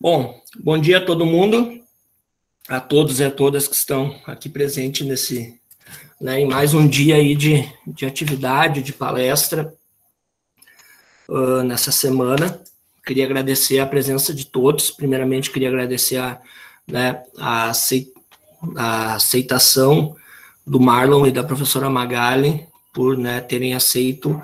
Bom, bom dia a todo mundo, a todos e a todas que estão aqui presentes em mais um dia aí de atividade, de palestra nessa semana. Queria agradecer a presença de todos. Primeiramente, queria agradecer a aceitação do Marlon e da professora Magali por terem aceito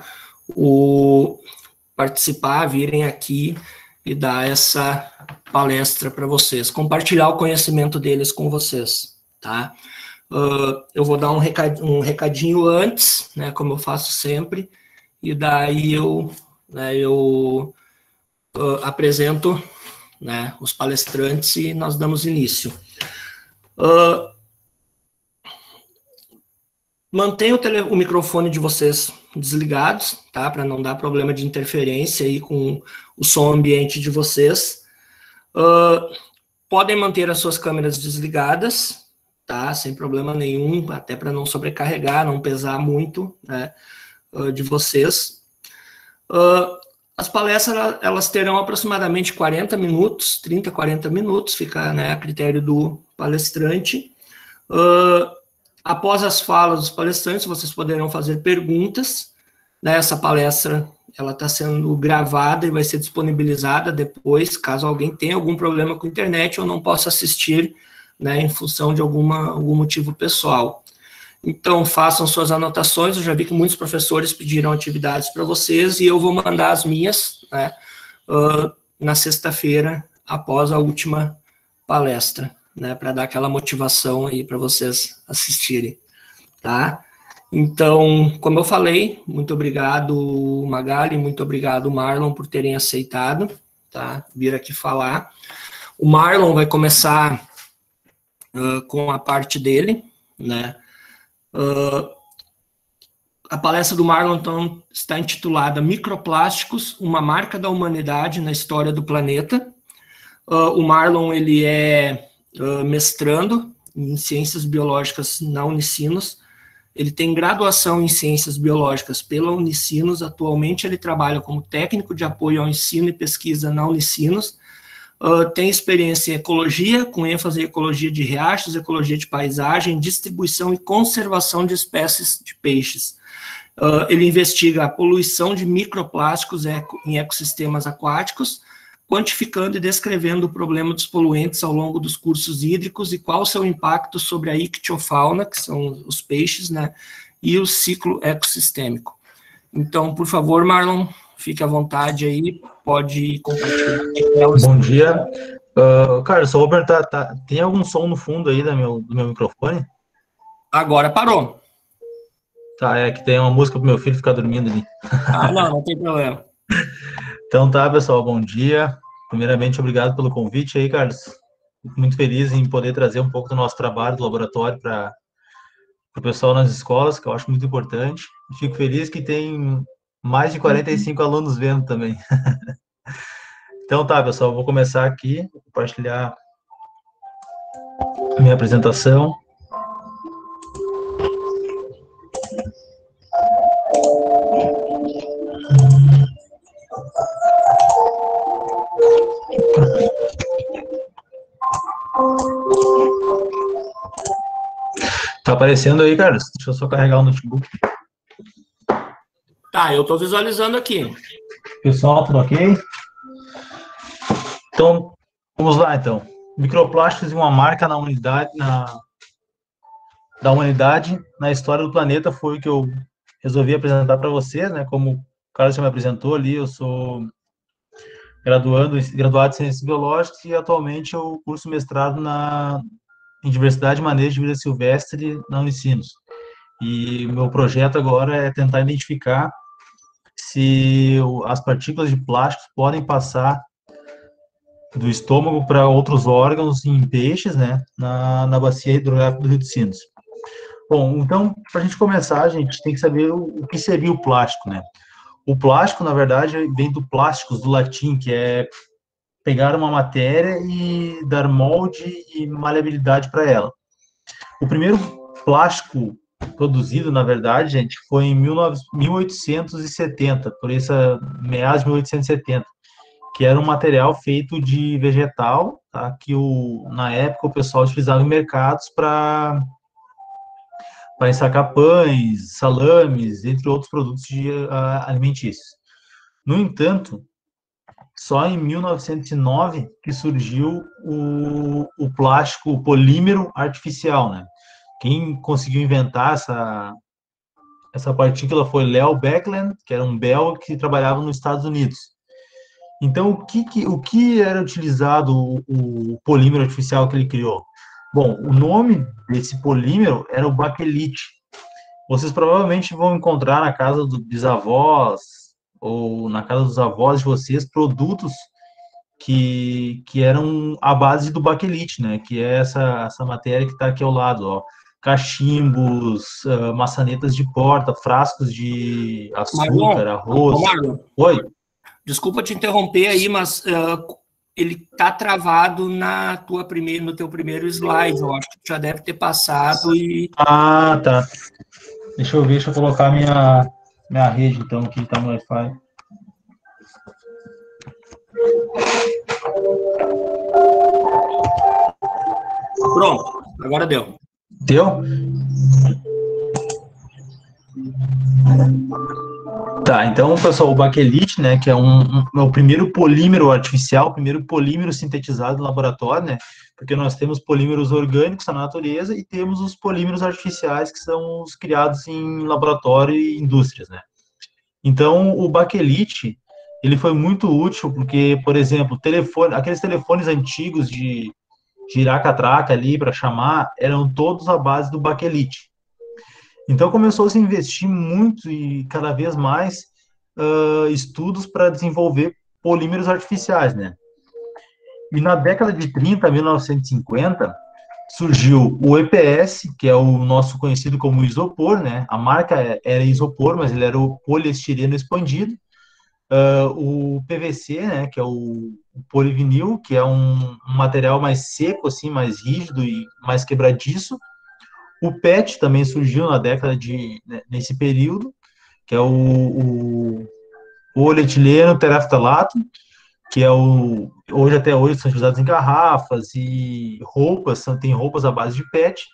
participar, virem aqui e dar essa palestra para vocês, compartilhar o conhecimento deles com vocês, tá? Eu vou dar um recadinho antes, como eu faço sempre, e daí eu apresento os palestrantes e nós damos início. Mantenha o microfone de vocês desligados, tá? Para não dar problema de interferência aí com o som ambiente de vocês. Podem manter as suas câmeras desligadas, tá? Sem problema nenhum, até para não sobrecarregar, não pesar muito, de vocês. As palestras, elas terão aproximadamente 40 minutos, 30, 40 minutos, fica a critério do palestrante. Após as falas dos palestrantes, vocês poderão fazer perguntas. Essa palestra ela está sendo gravada e vai ser disponibilizada depois, caso alguém tenha algum problema com a internet ou não possa assistir, em função de algum motivo pessoal. Então, façam suas anotações. Eu já vi que muitos professores pediram atividades para vocês e eu vou mandar as minhas na sexta-feira, após a última palestra, para dar aquela motivação aí para vocês assistirem, tá? Então, como eu falei, muito obrigado, Magali, muito obrigado, Marlon, por terem aceitado, tá? Vir aqui falar. O Marlon vai começar com a parte dele, a palestra do Marlon, então, está intitulada Microplásticos, uma marca da humanidade na história do planeta. O Marlon, ele é mestrando em Ciências Biológicas na Unicinos. Ele tem graduação em Ciências Biológicas pela Unicinos. Atualmente, ele trabalha como técnico de apoio ao ensino e pesquisa na Unicinos. Tem experiência em ecologia, com ênfase em ecologia de riachos, ecologia de paisagem, distribuição e conservação de espécies de peixes. Ele investiga a poluição de microplásticos em ecossistemas aquáticos, quantificando e descrevendo o problema dos poluentes ao longo dos cursos hídricos e qual o seu impacto sobre a ictiofauna, que são os peixes, e o ciclo ecossistêmico. Então, por favor, Marlon, fique à vontade aí, pode compartilhar. Bom dia. Cara, só vou perguntar, tem algum som no fundo aí do meu microfone? Agora parou. Tá, é que tem uma música pro meu filho ficar dormindo ali. Não tem problema. Então tá, pessoal, bom dia. Primeiramente, obrigado pelo convite aí, Carlos. Fico muito feliz em poder trazer um pouco do nosso trabalho do laboratório para o pessoal nas escolas, que eu acho muito importante. Fico feliz que tem mais de 45 alunos vendo também. Então tá, pessoal, vou começar aqui, compartilhar minha apresentação. Tá aparecendo aí, Carlos? Deixa eu só carregar o notebook. Tá, eu estou visualizando aqui. Pessoal, tudo ok? Então, vamos lá, então. Microplásticos e uma marca da humanidade na história do planeta foi o que eu resolvi apresentar para vocês, Como o Carlos já me apresentou ali, eu sou graduado em Ciências Biológicas e atualmente eu curso mestrado em Diversidade e Manejo de Vida Silvestre na Unicinos. E meu projeto agora é tentar identificar se as partículas de plástico podem passar do estômago para outros órgãos em peixes, na bacia hidrográfica do Rio dos Sinos. Bom, então, para a gente começar, a gente tem que saber o que seria o plástico, O plástico, na verdade, vem do plásticos, do latim, que é pegar uma matéria e dar molde e maleabilidade para ela. O primeiro plástico produzido, na verdade, gente, foi em 1870, por isso, meados de 1870, que era um material feito de vegetal, tá? Que na época o pessoal utilizava em mercados para ensacar pães, salames, entre outros produtos alimentícios. No entanto, só em 1909 que surgiu o plástico, o polímero artificial, né? Quem conseguiu inventar essa partícula foi Leo Baekeland, que era um belga que trabalhava nos Estados Unidos. Então, o que era utilizado o polímero artificial que ele criou? Bom, o nome desse polímero era o baquelite. Vocês provavelmente vão encontrar na casa dos bisavós ou na casa dos avós de vocês produtos que eram a base do baquelite, né? Que é essa matéria que está aqui ao lado, ó. Cachimbos, maçanetas de porta, frascos de açúcar, arroz. Marlon, Oi? Desculpa te interromper aí, mas ele está travado no teu primeiro slide. Eu acho que tu já deve ter passado e... Ah, tá. Deixa eu colocar minha rede, então, aqui tá no Wi-Fi. Pronto, agora deu. Deu? Tá, então, pessoal, o baquelite, né, que é o primeiro polímero artificial, o primeiro polímero sintetizado no laboratório, né, porque nós temos polímeros orgânicos na natureza e temos os polímeros artificiais, que são os criados em laboratório e indústrias, né. Então, o baquelite, ele foi muito útil porque, por exemplo, aqueles telefones antigos de girar catraca ali para chamar, eram todos à base do baquelite. Então começou a se investir muito e cada vez mais estudos para desenvolver polímeros artificiais, né? E na década de 30, 1950, surgiu o EPS, que é o nosso conhecido como isopor, né? A marca era isopor, mas ele era o poliestireno expandido. O PVC, né, que é o polivinil, que é um material mais seco, assim, mais rígido e mais quebradiço. O PET também surgiu na década nesse período, que é o polietileno teraftalato, que é hoje até hoje são utilizados em garrafas e roupas, tem roupas à base de PET.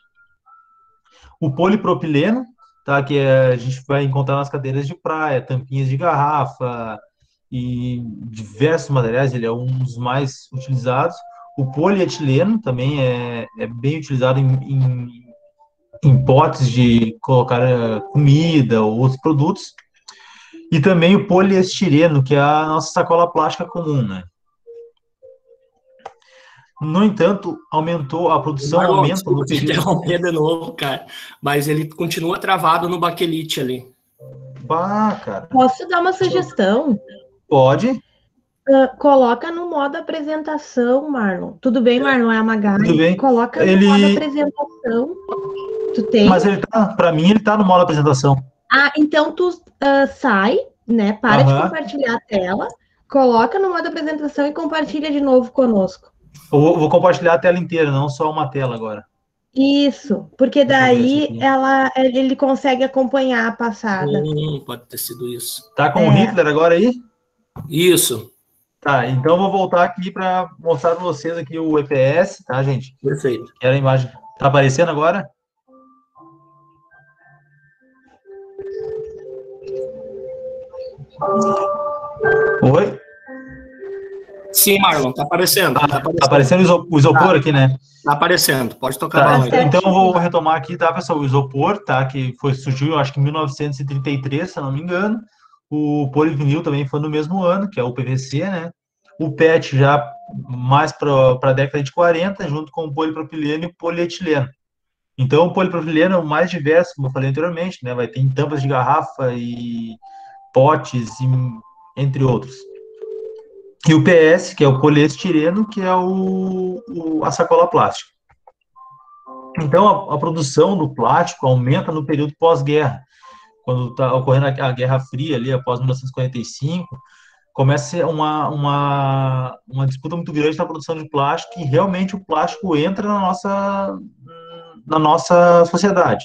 O polipropileno, tá, que a gente vai encontrar nas cadeiras de praia, tampinhas de garrafa e diversos materiais, ele é um dos mais utilizados. O polietileno também é bem utilizado em potes de colocar comida ou outros produtos. E também o poliestireno, que é a nossa sacola plástica comum, né? No entanto, a produção Marlon, aumenta desculpa no te período... interromper de novo, cara, mas ele continua travado no baquelite ali. Bah, cara. Posso dar uma sugestão? Pode. Coloca no modo apresentação, Marlon. Tudo bem, Marlon? É a Magali. Tudo bem. Coloca no modo apresentação. Tu tem? Mas para mim, ele tá no modo apresentação. Ah, então tu sai, né? Para de compartilhar a tela, coloca no modo apresentação e compartilha de novo conosco. Eu vou compartilhar a tela inteira, não só uma tela agora. Isso, porque daí ele consegue acompanhar a passada. Pode ter sido isso. Tá com o Hitler agora aí? Isso. Tá, então eu vou voltar aqui para mostrar para vocês aqui o EPS, tá, gente? Perfeito. Era a imagem. Tá aparecendo agora? Oi? Sim, Marlon, tá aparecendo. Tá aparecendo o isopor aqui, né? Tá aparecendo, pode tocar tá, a bola aí. Então eu vou retomar aqui, tá, pessoal? O isopor, tá? Que surgiu, acho que em 1933, se eu não me engano. O polivinil também foi no mesmo ano, que é o PVC, né? O PET já mais para a década de 40, junto com o polipropileno e o polietileno. Então, o polipropileno é o mais diverso, como eu falei anteriormente, né? Vai ter em tampas de garrafa e potes, entre outros. E o PS, que é o poliestireno, que é a sacola plástica. Então, a produção do plástico aumenta no período pós-guerra. Quando está ocorrendo a Guerra Fria, ali após 1945, começa a ser uma disputa muito grande na produção de plástico e realmente o plástico entra na nossa sociedade.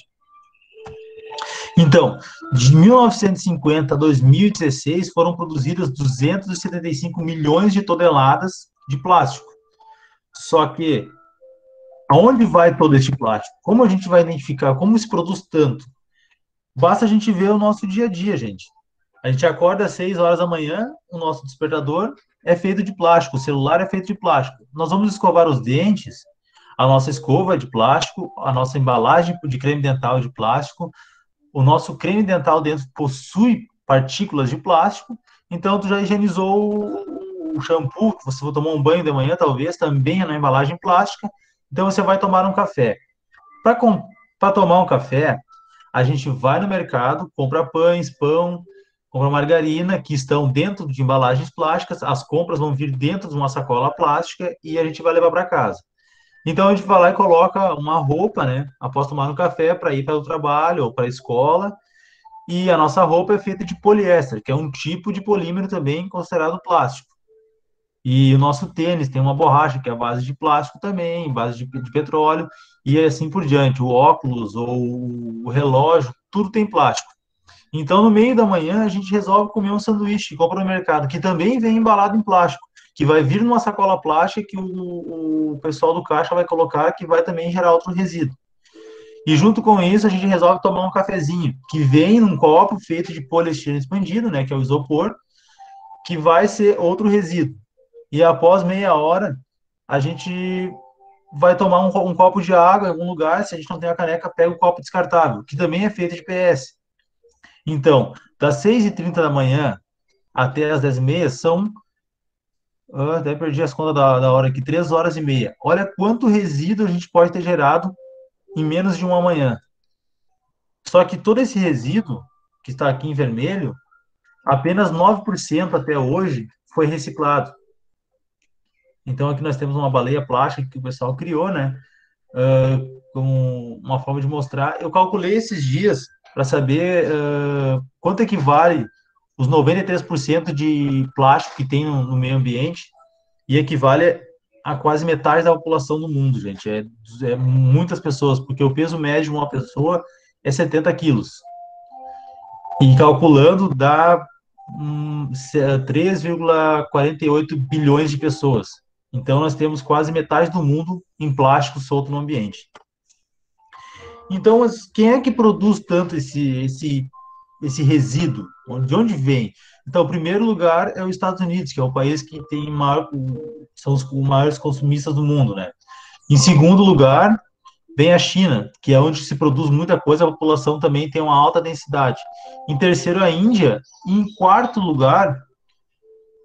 Então, de 1950 a 2016, foram produzidas 275 milhões de toneladas de plástico. Só que, aonde vai todo esse plástico? Como a gente vai identificar? Como se produz tanto? Basta a gente ver o nosso dia a dia, gente. A gente acorda às 6 horas da manhã, o nosso despertador é feito de plástico, o celular é feito de plástico. Nós vamos escovar os dentes, a nossa escova é de plástico, a nossa embalagem de creme dental é de plástico, o nosso creme dental dentro possui partículas de plástico, então tu já higienizou o shampoo, que você tomou um banho de manhã, talvez, também é na embalagem plástica, então você vai tomar um café. Para tomar um café, a gente vai no mercado, compra pães, pão, compra margarina, que estão dentro de embalagens plásticas, as compras vão vir dentro de uma sacola plástica e a gente vai levar para casa. Então a gente vai lá e coloca uma roupa, né, após tomar um café para ir para o trabalho ou para a escola, e a nossa roupa é feita de poliéster, que é um tipo de polímero também considerado plástico. E o nosso tênis tem uma borracha que é a base de plástico também, base de petróleo, e assim por diante. O óculos ou o relógio, tudo tem plástico. Então, no meio da manhã, a gente resolve comer um sanduíche que compra no mercado, que também vem embalado em plástico, que vai vir numa sacola plástica que o pessoal do caixa vai colocar, que vai também gerar outro resíduo. E junto com isso, a gente resolve tomar um cafezinho, que vem num copo feito de poliestireno expandido, né, que é o isopor, que vai ser outro resíduo. E após meia hora, a gente vai tomar um copo de água em algum lugar. Se a gente não tem a caneca, pega o copo descartável, que também é feito de PS. Então, das 6h30 da manhã até as 10h30 são, até perdi as contas da hora aqui, 3 horas e meia. Olha quanto resíduo a gente pode ter gerado em menos de uma manhã. Só que todo esse resíduo, que está aqui em vermelho, apenas 9% até hoje foi reciclado. Então, aqui nós temos uma baleia plástica que o pessoal criou, né? Com uma forma de mostrar. Eu calculei esses dias para saber quanto equivale os 93% de plástico que tem no meio ambiente, e equivale a quase metade da população do mundo, gente. É muitas pessoas, porque o peso médio de uma pessoa é 70 quilos. E calculando, dá 3,48 bilhões de pessoas. Então, nós temos quase metade do mundo em plástico solto no ambiente. Então, quem é que produz tanto esse resíduo? De onde vem? Então, o primeiro lugar é os Estados Unidos, que é o país que tem são os maiores consumistas do mundo, né? Em segundo lugar, vem a China, que é onde se produz muita coisa, a população também tem uma alta densidade. Em terceiro, a Índia. E em quarto lugar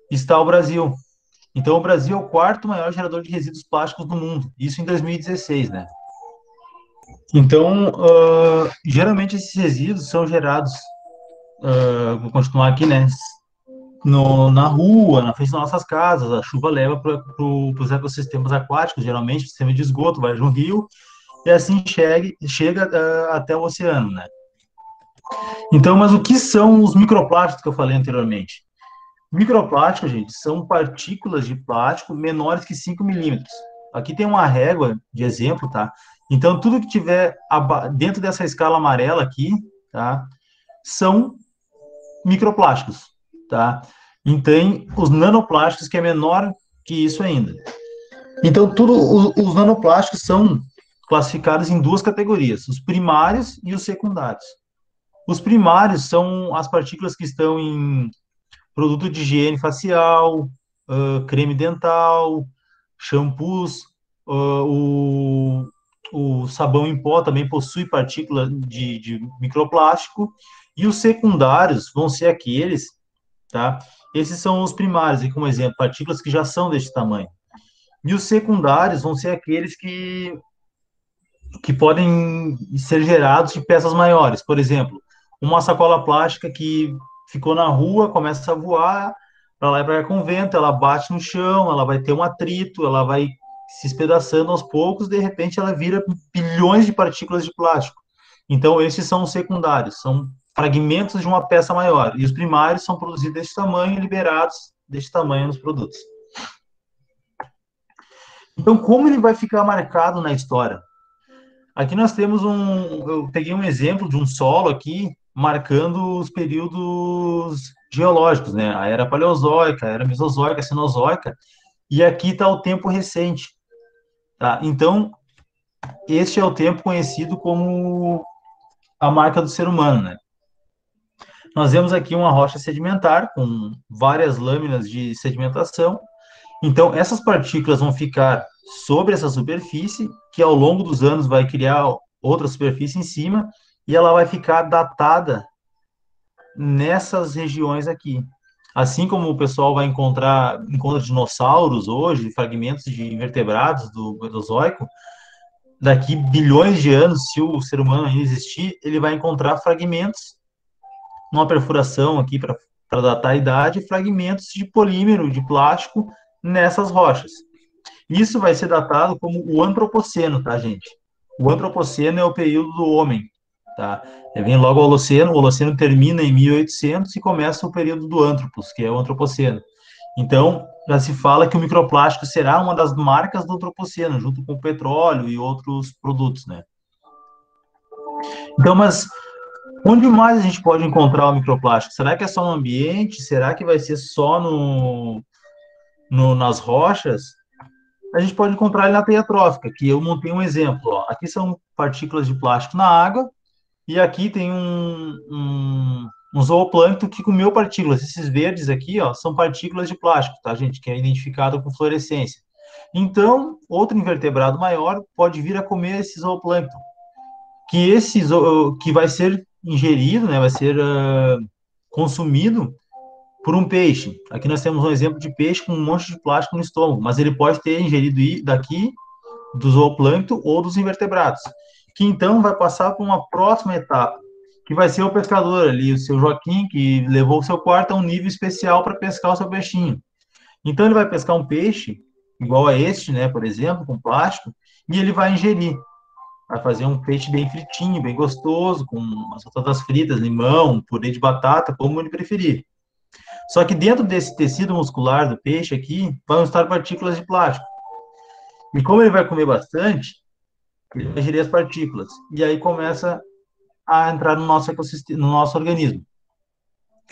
está o Brasil. Então, o Brasil é o quarto maior gerador de resíduos plásticos do mundo. Isso em 2016, né? Então, geralmente esses resíduos são gerados, vou continuar aqui, né? Na rua, na frente das nossas casas, a chuva leva para os ecossistemas aquáticos, geralmente, sistema de esgoto, vai no rio, e assim chega até o oceano, né? Então, mas o que são os microplásticos que eu falei anteriormente? Microplásticos, gente, são partículas de plástico menores que 5 milímetros. Aqui tem uma régua de exemplo, tá? Então, tudo que tiver dentro dessa escala amarela aqui, tá? São microplásticos, tá? E tem os nanoplásticos, que é menor que isso ainda. Então, os nanoplásticos são classificados em duas categorias, os primários e os secundários. Os primários são as partículas que estão em produto de higiene facial, creme dental, shampoos, o sabão em pó também possui partícula de microplástico, e os secundários vão ser aqueles, tá? Esses são os primários, e como exemplo, partículas que já são deste tamanho. E os secundários vão ser aqueles que podem ser gerados de peças maiores. Por exemplo, uma sacola plástica que ficou na rua, começa a voar para lá e para cá com o vento, ela bate no chão, ela vai ter um atrito, ela vai se espedaçando aos poucos, de repente ela vira bilhões de partículas de plástico. Então, esses são os secundários, são fragmentos de uma peça maior. E os primários são produzidos desse tamanho e liberados desse tamanho nos produtos. Então, como ele vai ficar marcado na história? Aqui nós temos eu peguei um exemplo de um solo aqui, marcando os períodos geológicos, né? A era paleozoica, a era mesozoica, a cenozoica, e aqui está o tempo recente, tá? Então, este é o tempo conhecido como a marca do ser humano, né? Nós vemos aqui uma rocha sedimentar com várias lâminas de sedimentação. Então, essas partículas vão ficar sobre essa superfície, que ao longo dos anos vai criar outra superfície em cima, e ela vai ficar datada nessas regiões aqui. Assim como o pessoal encontra dinossauros hoje, fragmentos de invertebrados do Mesozoico, daqui bilhões de anos, se o ser humano ainda existir, ele vai encontrar fragmentos, numa perfuração aqui para datar a idade, fragmentos de polímero, de plástico, nessas rochas. Isso vai ser datado como o Antropoceno, tá, gente? O Antropoceno é o período do homem, tá? Vem logo o Holoceno termina em 1800 e começa o período do Antropos, que é o Antropoceno. Então, já se fala que o microplástico será uma das marcas do Antropoceno, junto com o petróleo e outros produtos, né? Então, mas onde mais a gente pode encontrar o microplástico? Será que é só no ambiente? Será que vai ser só nas rochas? A gente pode encontrar ele na teia trófica, que eu montei um exemplo. Ó. Aqui são partículas de plástico na água, e aqui tem um zooplâncton que comeu partículas. Esses verdes aqui, ó, são partículas de plástico, tá, gente? Que é identificado com fluorescência. Então, outro invertebrado maior pode vir a comer esse zooplâncton, que vai ser ingerido, né? Vai ser consumido por um peixe. Aqui nós temos um exemplo de peixe com um monte de plástico no estômago, mas ele pode ter ingerido daqui do zooplâncton ou dos invertebrados, que então vai passar para uma próxima etapa, que vai ser o pescador ali, o seu Joaquim, que levou o seu quarto a um nível especial para pescar o seu peixinho. Então ele vai pescar um peixe igual a este, né, por exemplo, com plástico, e ele vai ingerir. Vai fazer um peixe bem fritinho, bem gostoso, com as batatas fritas, limão, purê de batata, como ele preferir. Só que dentro desse tecido muscular do peixe aqui, vão estar partículas de plástico. E como ele vai comer bastante, ele vai ingerir as partículas. E aí começa a entrar no nosso ecossistema, no nosso organismo.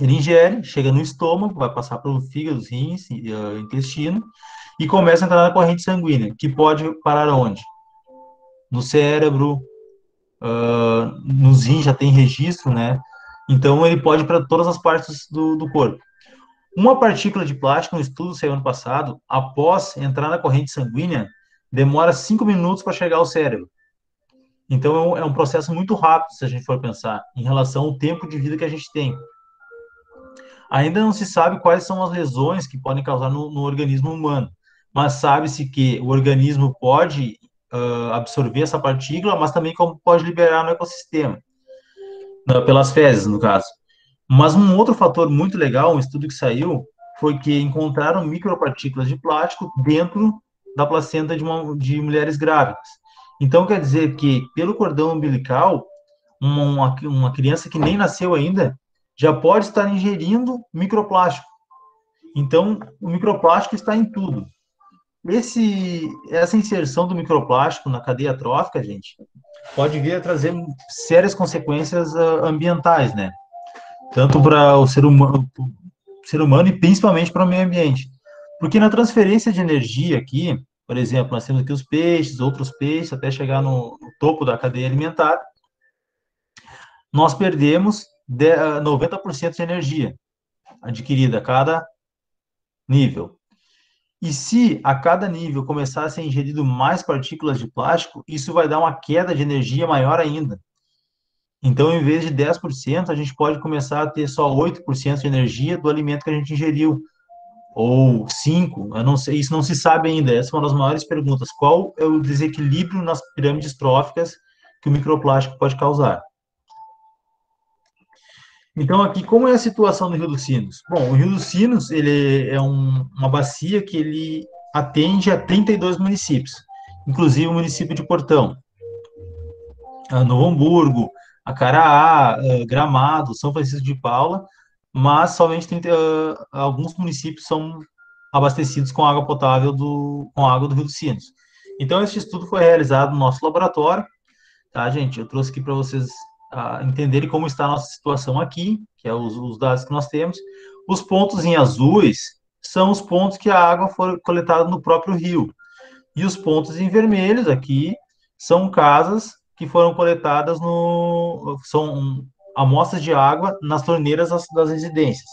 Ele ingere, chega no estômago, vai passar pelo fígado, rins, intestino, e começa a entrar na corrente sanguínea, que pode parar onde? No cérebro, nos rins já tem registro, né? Então ele pode ir para todas as partes do corpo. Uma partícula de plástico, um estudo saiu ano passado, após entrar na corrente sanguínea, demora 5 minutos para chegar ao cérebro. Então é um processo muito rápido, se a gente for pensar, em relação ao tempo de vida que a gente tem. Ainda não se sabe quais são as lesões que podem causar no organismo humano, mas sabe-se que o organismo pode absorver essa partícula, mas também como pode liberar no ecossistema, pelas fezes, no caso. Mas um outro fator muito legal, um estudo que saiu, foi que encontraram micropartículas de plástico dentro da placenta de mulheres grávidas. Então, quer dizer que, pelo cordão umbilical, uma criança que nem nasceu ainda já pode estar ingerindo microplástico. Então, o microplástico está em tudo. Essa inserção do microplástico na cadeia trófica, gente, pode vir a trazer sérias consequências ambientais, né? Tanto para o ser humano e principalmente para o meio ambiente. Porque na transferência de energia aqui, por exemplo, nós temos aqui os peixes, outros peixes, até chegar no topo da cadeia alimentar, nós perdemos 90% de energia adquirida a cada nível. E se a cada nível começar a ser ingerido mais partículas de plástico, isso vai dar uma queda de energia maior ainda. Então, em vez de 10%, a gente pode começar a ter só 8% de energia do alimento que a gente ingeriu. Ou 5%, eu não sei, isso não se sabe ainda. Essa é uma das maiores perguntas. Qual é o desequilíbrio nas pirâmides tróficas que o microplástico pode causar? Então, aqui, como é a situação do Rio dos Sinos? Bom, o Rio dos Sinos, ele é uma bacia que ele atende a 32 municípios, inclusive o município de Portão, Novo Hamburgo, Acaraá, Gramado, São Francisco de Paula, mas somente alguns municípios são abastecidos com água potável com água do Rio dos Sinos. Então, esse estudo foi realizado no nosso laboratório, tá, gente? Eu trouxe aqui para vocês entenderem como está a nossa situação aqui, que é os dados que nós temos. Os pontos em azuis são os pontos que a água foi coletada no próprio rio. E os pontos em vermelhos aqui são casas que foram coletadas são amostras de água nas torneiras das residências.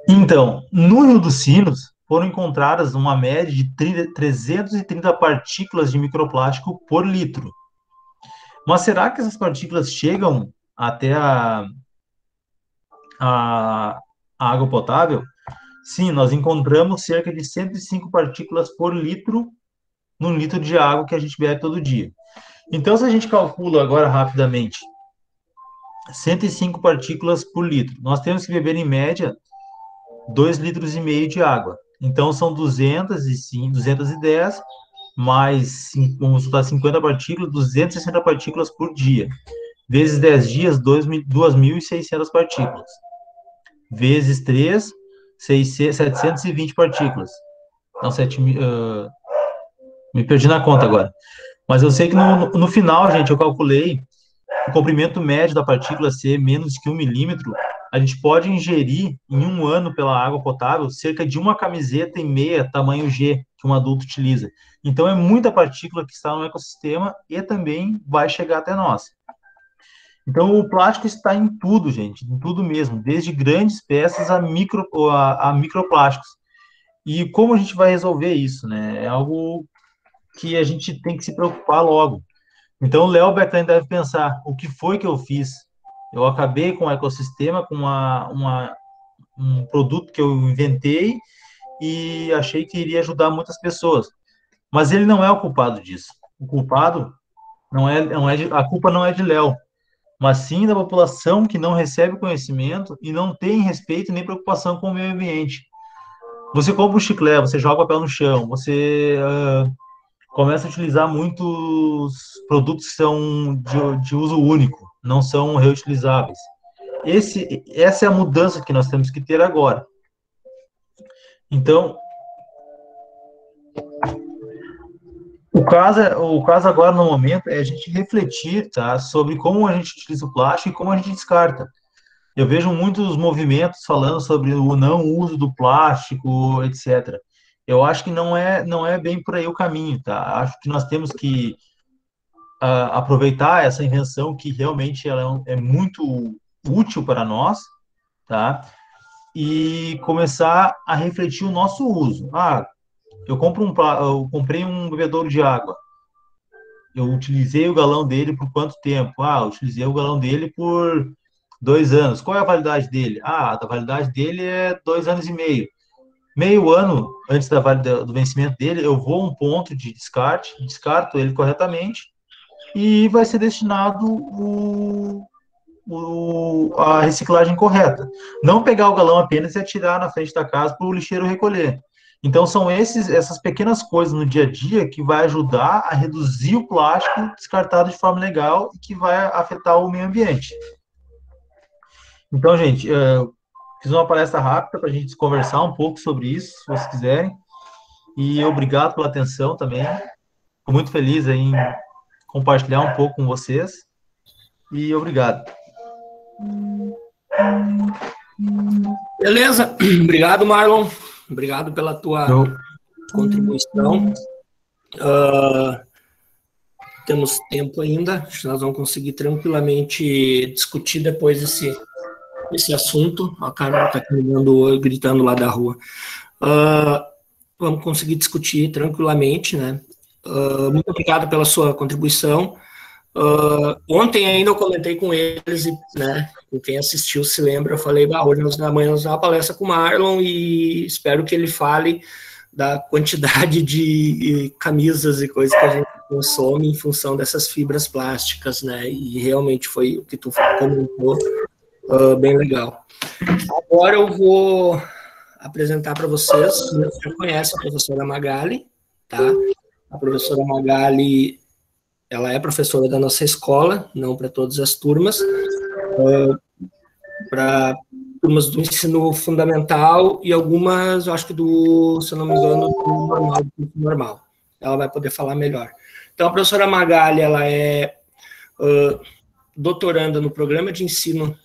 Então, no Rio dos Sinos, foram encontradas uma média de 330 partículas de microplástico por litro. Mas será que essas partículas chegam até a água potável? Sim, nós encontramos cerca de 105 partículas por litro no litro de água que a gente bebe todo dia. Então, se a gente calcula agora rapidamente 105 partículas por litro, nós temos que beber em média 2,5 litros de água. Então, são 210 mais, vamos botar 50 partículas, 260 partículas por dia. Vezes 10 dias, 2.600 partículas. Vezes 3, 720 partículas. Não, me perdi na conta agora. Mas eu sei que no final, gente, eu calculei o comprimento médio da partícula ser menos que 1 milímetro. A gente pode ingerir em um ano pela água potável cerca de uma camiseta e meia tamanho G que um adulto utiliza. Então é muita partícula que está no ecossistema e também vai chegar até nós. Então o plástico está em tudo, gente, em tudo mesmo, desde grandes peças a microplásticos. E como a gente vai resolver isso, né? É algo que a gente tem que se preocupar logo. Então o Léo Becklin deve pensar, o que foi que eu fiz? Eu acabei com o ecossistema, com um produto que eu inventei e achei que iria ajudar muitas pessoas. Mas ele não é o culpado disso. O culpado a culpa não é de Léo, mas sim da população que não recebe conhecimento e não tem respeito nem preocupação com o meio ambiente. Você compra um chiclete, você joga papel no chão, você começa a utilizar muitos produtos que são de uso único, não são reutilizáveis. Essa é a mudança que nós temos que ter agora. Então, o caso agora, no momento, é a gente refletir, tá, sobre como a gente utiliza o plástico e como a gente descarta. Eu vejo muitos movimentos falando sobre o não uso do plástico, etc. Eu acho que não é bem por aí o caminho, tá? Acho que nós temos que aproveitar essa invenção que realmente ela é muito útil para nós, tá? E começar a refletir o nosso uso. Eu comprei um bebedouro de água. Eu utilizei o galão dele por quanto tempo? Eu utilizei o galão dele por 2 anos. Qual é a validade dele? A validade dele é 2 anos e meio. Meio ano antes do vencimento dele, eu vou a um ponto de descarte, descarto ele corretamente e vai ser destinado a reciclagem correta. Não pegar o galão apenas e atirar na frente da casa para o lixeiro recolher. Então, são essas pequenas coisas no dia a dia que vai ajudar a reduzir o plástico descartado de forma legal e que vai afetar o meio ambiente. Então, gente, fiz uma palestra rápida para a gente conversar um pouco sobre isso, se vocês quiserem. E obrigado pela atenção também. Fico muito feliz em compartilhar um pouco com vocês. E obrigado. Beleza. Obrigado, Marlon. Obrigado pela tua contribuição. Temos tempo ainda. Acho que nós vamos conseguir tranquilamente discutir depois esse assunto. A Carol está gritando lá da rua. Vamos conseguir discutir tranquilamente, né? Muito obrigado pela sua contribuição. Ontem ainda eu comentei com eles, né? Quem assistiu se lembra, eu falei, hoje da manhã nós vamos dar uma palestra com o Marlon e espero que ele fale da quantidade de camisas e coisas que a gente consome em função dessas fibras plásticas, né? E realmente foi o que tu comentou, bem legal. Agora eu vou apresentar para vocês, você já conhece a professora Magali, tá? A professora Magali, ela é professora da nossa escola, não para todas as turmas, para turmas do ensino fundamental e algumas, eu acho que se eu não me engano, do normal. Ela vai poder falar melhor. Então, a professora Magali, ela é doutoranda no Programa de Ensino,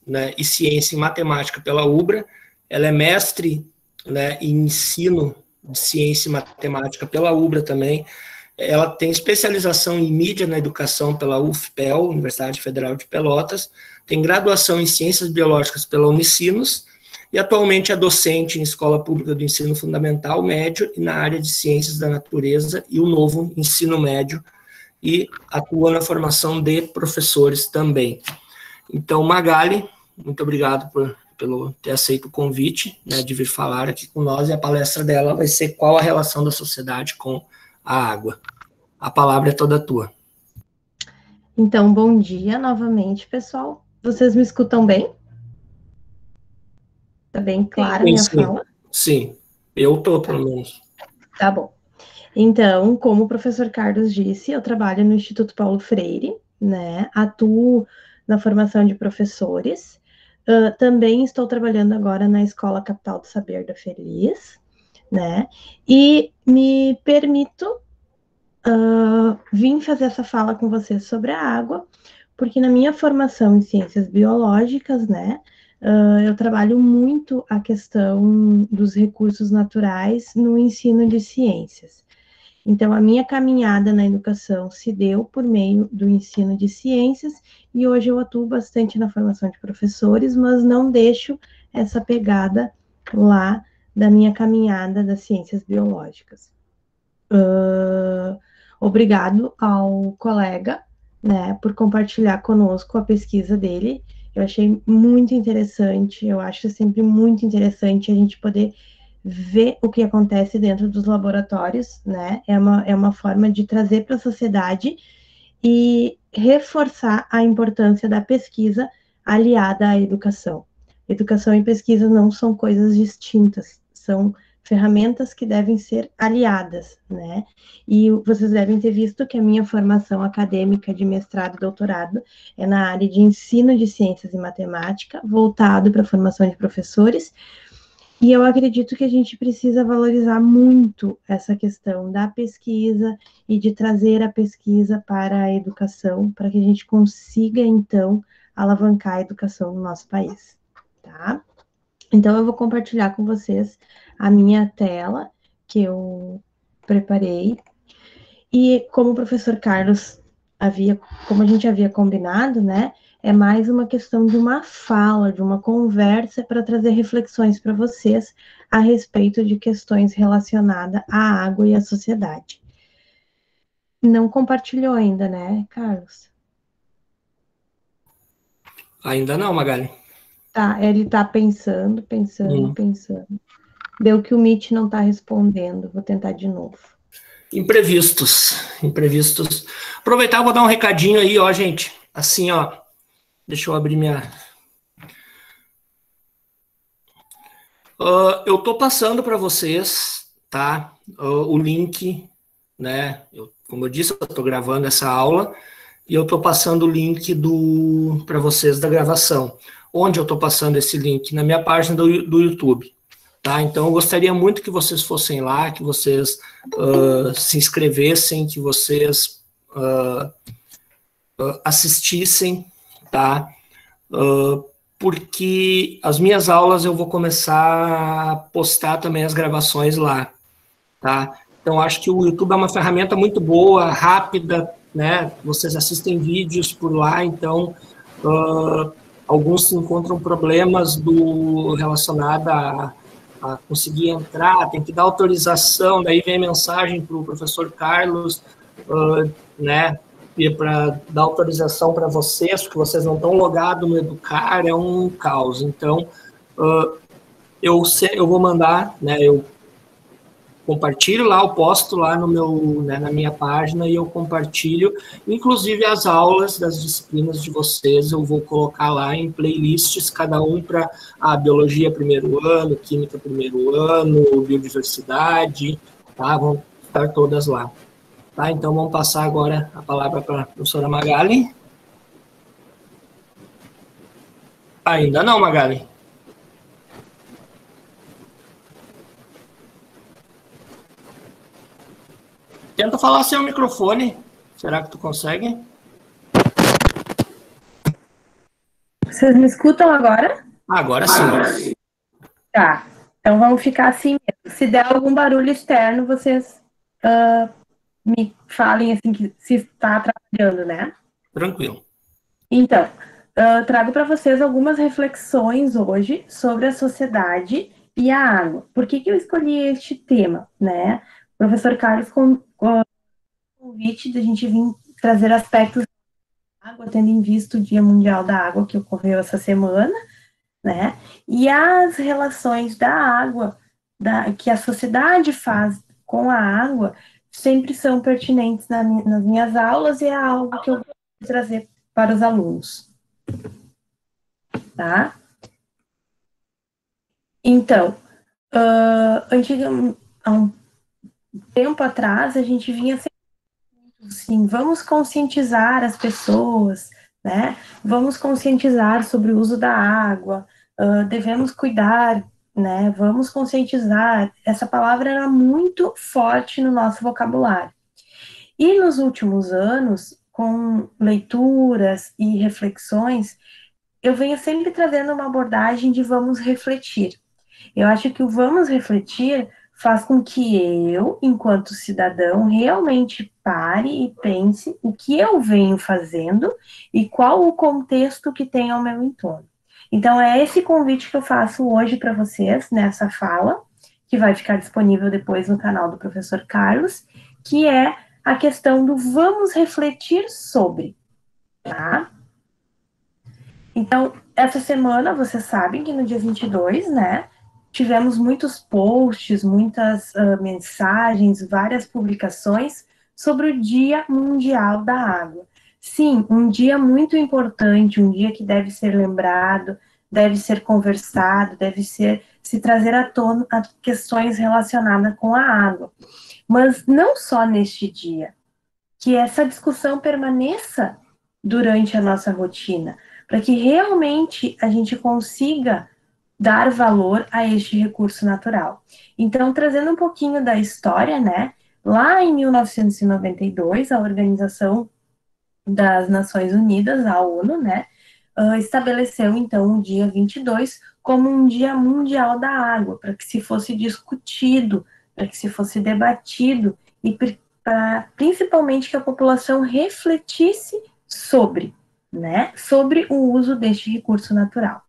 né, e Ciência em Matemática pela UBRA. Ela é mestre, né, em Ensino de Ciência e Matemática pela UBRA também. Ela tem especialização em Mídia na Educação pela UFPEL, Universidade Federal de Pelotas. Tem graduação em Ciências Biológicas pela Unicinos. E atualmente é docente em Escola Pública do Ensino Fundamental Médio e na área de Ciências da Natureza e o novo Ensino Médio, e atua na formação de professores também. Então, Magali, muito obrigado pelo ter aceito o convite, né, de vir falar aqui com nós, e a palestra dela vai ser qual a relação da sociedade com a água. A palavra é toda tua. Então, bom dia novamente, pessoal. Vocês me escutam bem? Tá bem clara a minha fala? Sim, eu tô, pelo menos. Tá bom. Então, como o professor Carlos disse, eu trabalho no Instituto Paulo Freire, né? Atuo na formação de professores. Também estou trabalhando agora na Escola Capital do Saber da Feliz, né? E me permito vim fazer essa fala com vocês sobre a água, porque na minha formação em ciências biológicas, né, eu trabalho muito a questão dos recursos naturais no ensino de ciências. Então, a minha caminhada na educação se deu por meio do ensino de ciências, e hoje eu atuo bastante na formação de professores, mas não deixo essa pegada lá da minha caminhada das ciências biológicas. Obrigado ao colega, né, por compartilhar conosco a pesquisa dele. Eu achei muito interessante, eu acho sempre muito interessante a gente poder ver o que acontece dentro dos laboratórios, né? É uma forma de trazer para a sociedade e reforçar a importância da pesquisa aliada à educação. Educação e pesquisa não são coisas distintas, são ferramentas que devem ser aliadas, né? E vocês devem ter visto que a minha formação acadêmica de mestrado e doutorado é na área de ensino de ciências e matemática, voltado para a formação de professores, e eu acredito que a gente precisa valorizar muito essa questão da pesquisa e de trazer a pesquisa para a educação, para que a gente consiga, então, alavancar a educação no nosso país, tá? Então, eu vou compartilhar com vocês a minha tela, que eu preparei. E como o professor Carlos como a gente havia combinado, né, é mais uma questão de uma fala, de uma conversa para trazer reflexões para vocês a respeito de questões relacionadas à água e à sociedade. Não compartilhou ainda, né, Carlos? Ainda não, Magali. Tá, ele está pensando. Deu que o Meet não está respondendo, vou tentar de novo. Imprevistos. Aproveitar, vou dar um recadinho aí, ó, gente. Assim, ó, deixa eu abrir minha... eu tô passando para vocês, tá, o link, né, como eu disse, eu tô gravando essa aula, e eu tô passando o link para vocês da gravação. Onde eu tô passando esse link? Na minha página do YouTube. Tá? Então, eu gostaria muito que vocês fossem lá, que vocês se inscrevessem, que vocês assistissem, tá? Porque as minhas aulas eu vou começar a postar também as gravações lá, tá? Então, acho que o YouTube é uma ferramenta muito boa, rápida, né? Vocês assistem vídeos por lá, então... alguns encontram problemas relacionados a conseguir entrar, tem que dar autorização, daí vem mensagem para o professor Carlos, né, para dar autorização para vocês, porque vocês não estão logados no Educar, é um caos. Então, eu vou mandar, né, eu compartilho lá, eu posto lá no meu, né, na minha página, e eu compartilho, inclusive as aulas das disciplinas de vocês, eu vou colocar lá em playlists, cada um para biologia primeiro ano, química primeiro ano, biodiversidade, tá? Vão estar todas lá. Tá? Então, vamos passar agora a palavra para a professora Magali. Ainda não, Magali. Tenta falar sem o microfone. Será que tu consegue? Vocês me escutam agora? Agora sim. Tá. Então vamos ficar assim mesmo. Se der algum barulho externo, vocês me falem assim que se está atrapalhando, né? Tranquilo. Então, trago para vocês algumas reflexões hoje sobre a sociedade e a água. Por que eu escolhi este tema, né? O professor Carlos com convite de a gente vir trazer aspectos da água, tendo em vista o Dia Mundial da Água que ocorreu essa semana, né? E as relações da água que a sociedade faz com a água sempre são pertinentes nas minhas aulas e é algo que eu vou trazer para os alunos. Tá? Então, há um tempo atrás, a gente vinha assim, vamos conscientizar as pessoas, né? Vamos conscientizar sobre o uso da água, devemos cuidar, né? Vamos conscientizar. Essa palavra era muito forte no nosso vocabulário. E nos últimos anos, com leituras e reflexões, eu venho sempre trazendo uma abordagem de vamos refletir. Eu acho que o vamos refletir faz com que eu, enquanto cidadão, realmente pare e pense o que eu venho fazendo e qual o contexto que tem ao meu entorno. Então, é esse convite que eu faço hoje para vocês, nessa fala, que vai ficar disponível depois no canal do professor Carlos, que é a questão do vamos refletir sobre, tá? Então, essa semana, vocês sabem que no dia 22, né, tivemos muitos posts, muitas mensagens, várias publicações sobre o Dia Mundial da Água. Sim, um dia muito importante, um dia que deve ser lembrado, deve ser conversado, deve se trazer à tona questões relacionadas com a água. Mas não só neste dia, que essa discussão permaneça durante a nossa rotina, para que realmente a gente consiga dar valor a este recurso natural. Então, trazendo um pouquinho da história, né? Lá em 1992, a Organização das Nações Unidas, a ONU, né, estabeleceu, então, o dia 22 como um dia mundial da água, para que se fosse discutido, para que se fosse debatido e principalmente que a população refletisse sobre, né, sobre o uso deste recurso natural.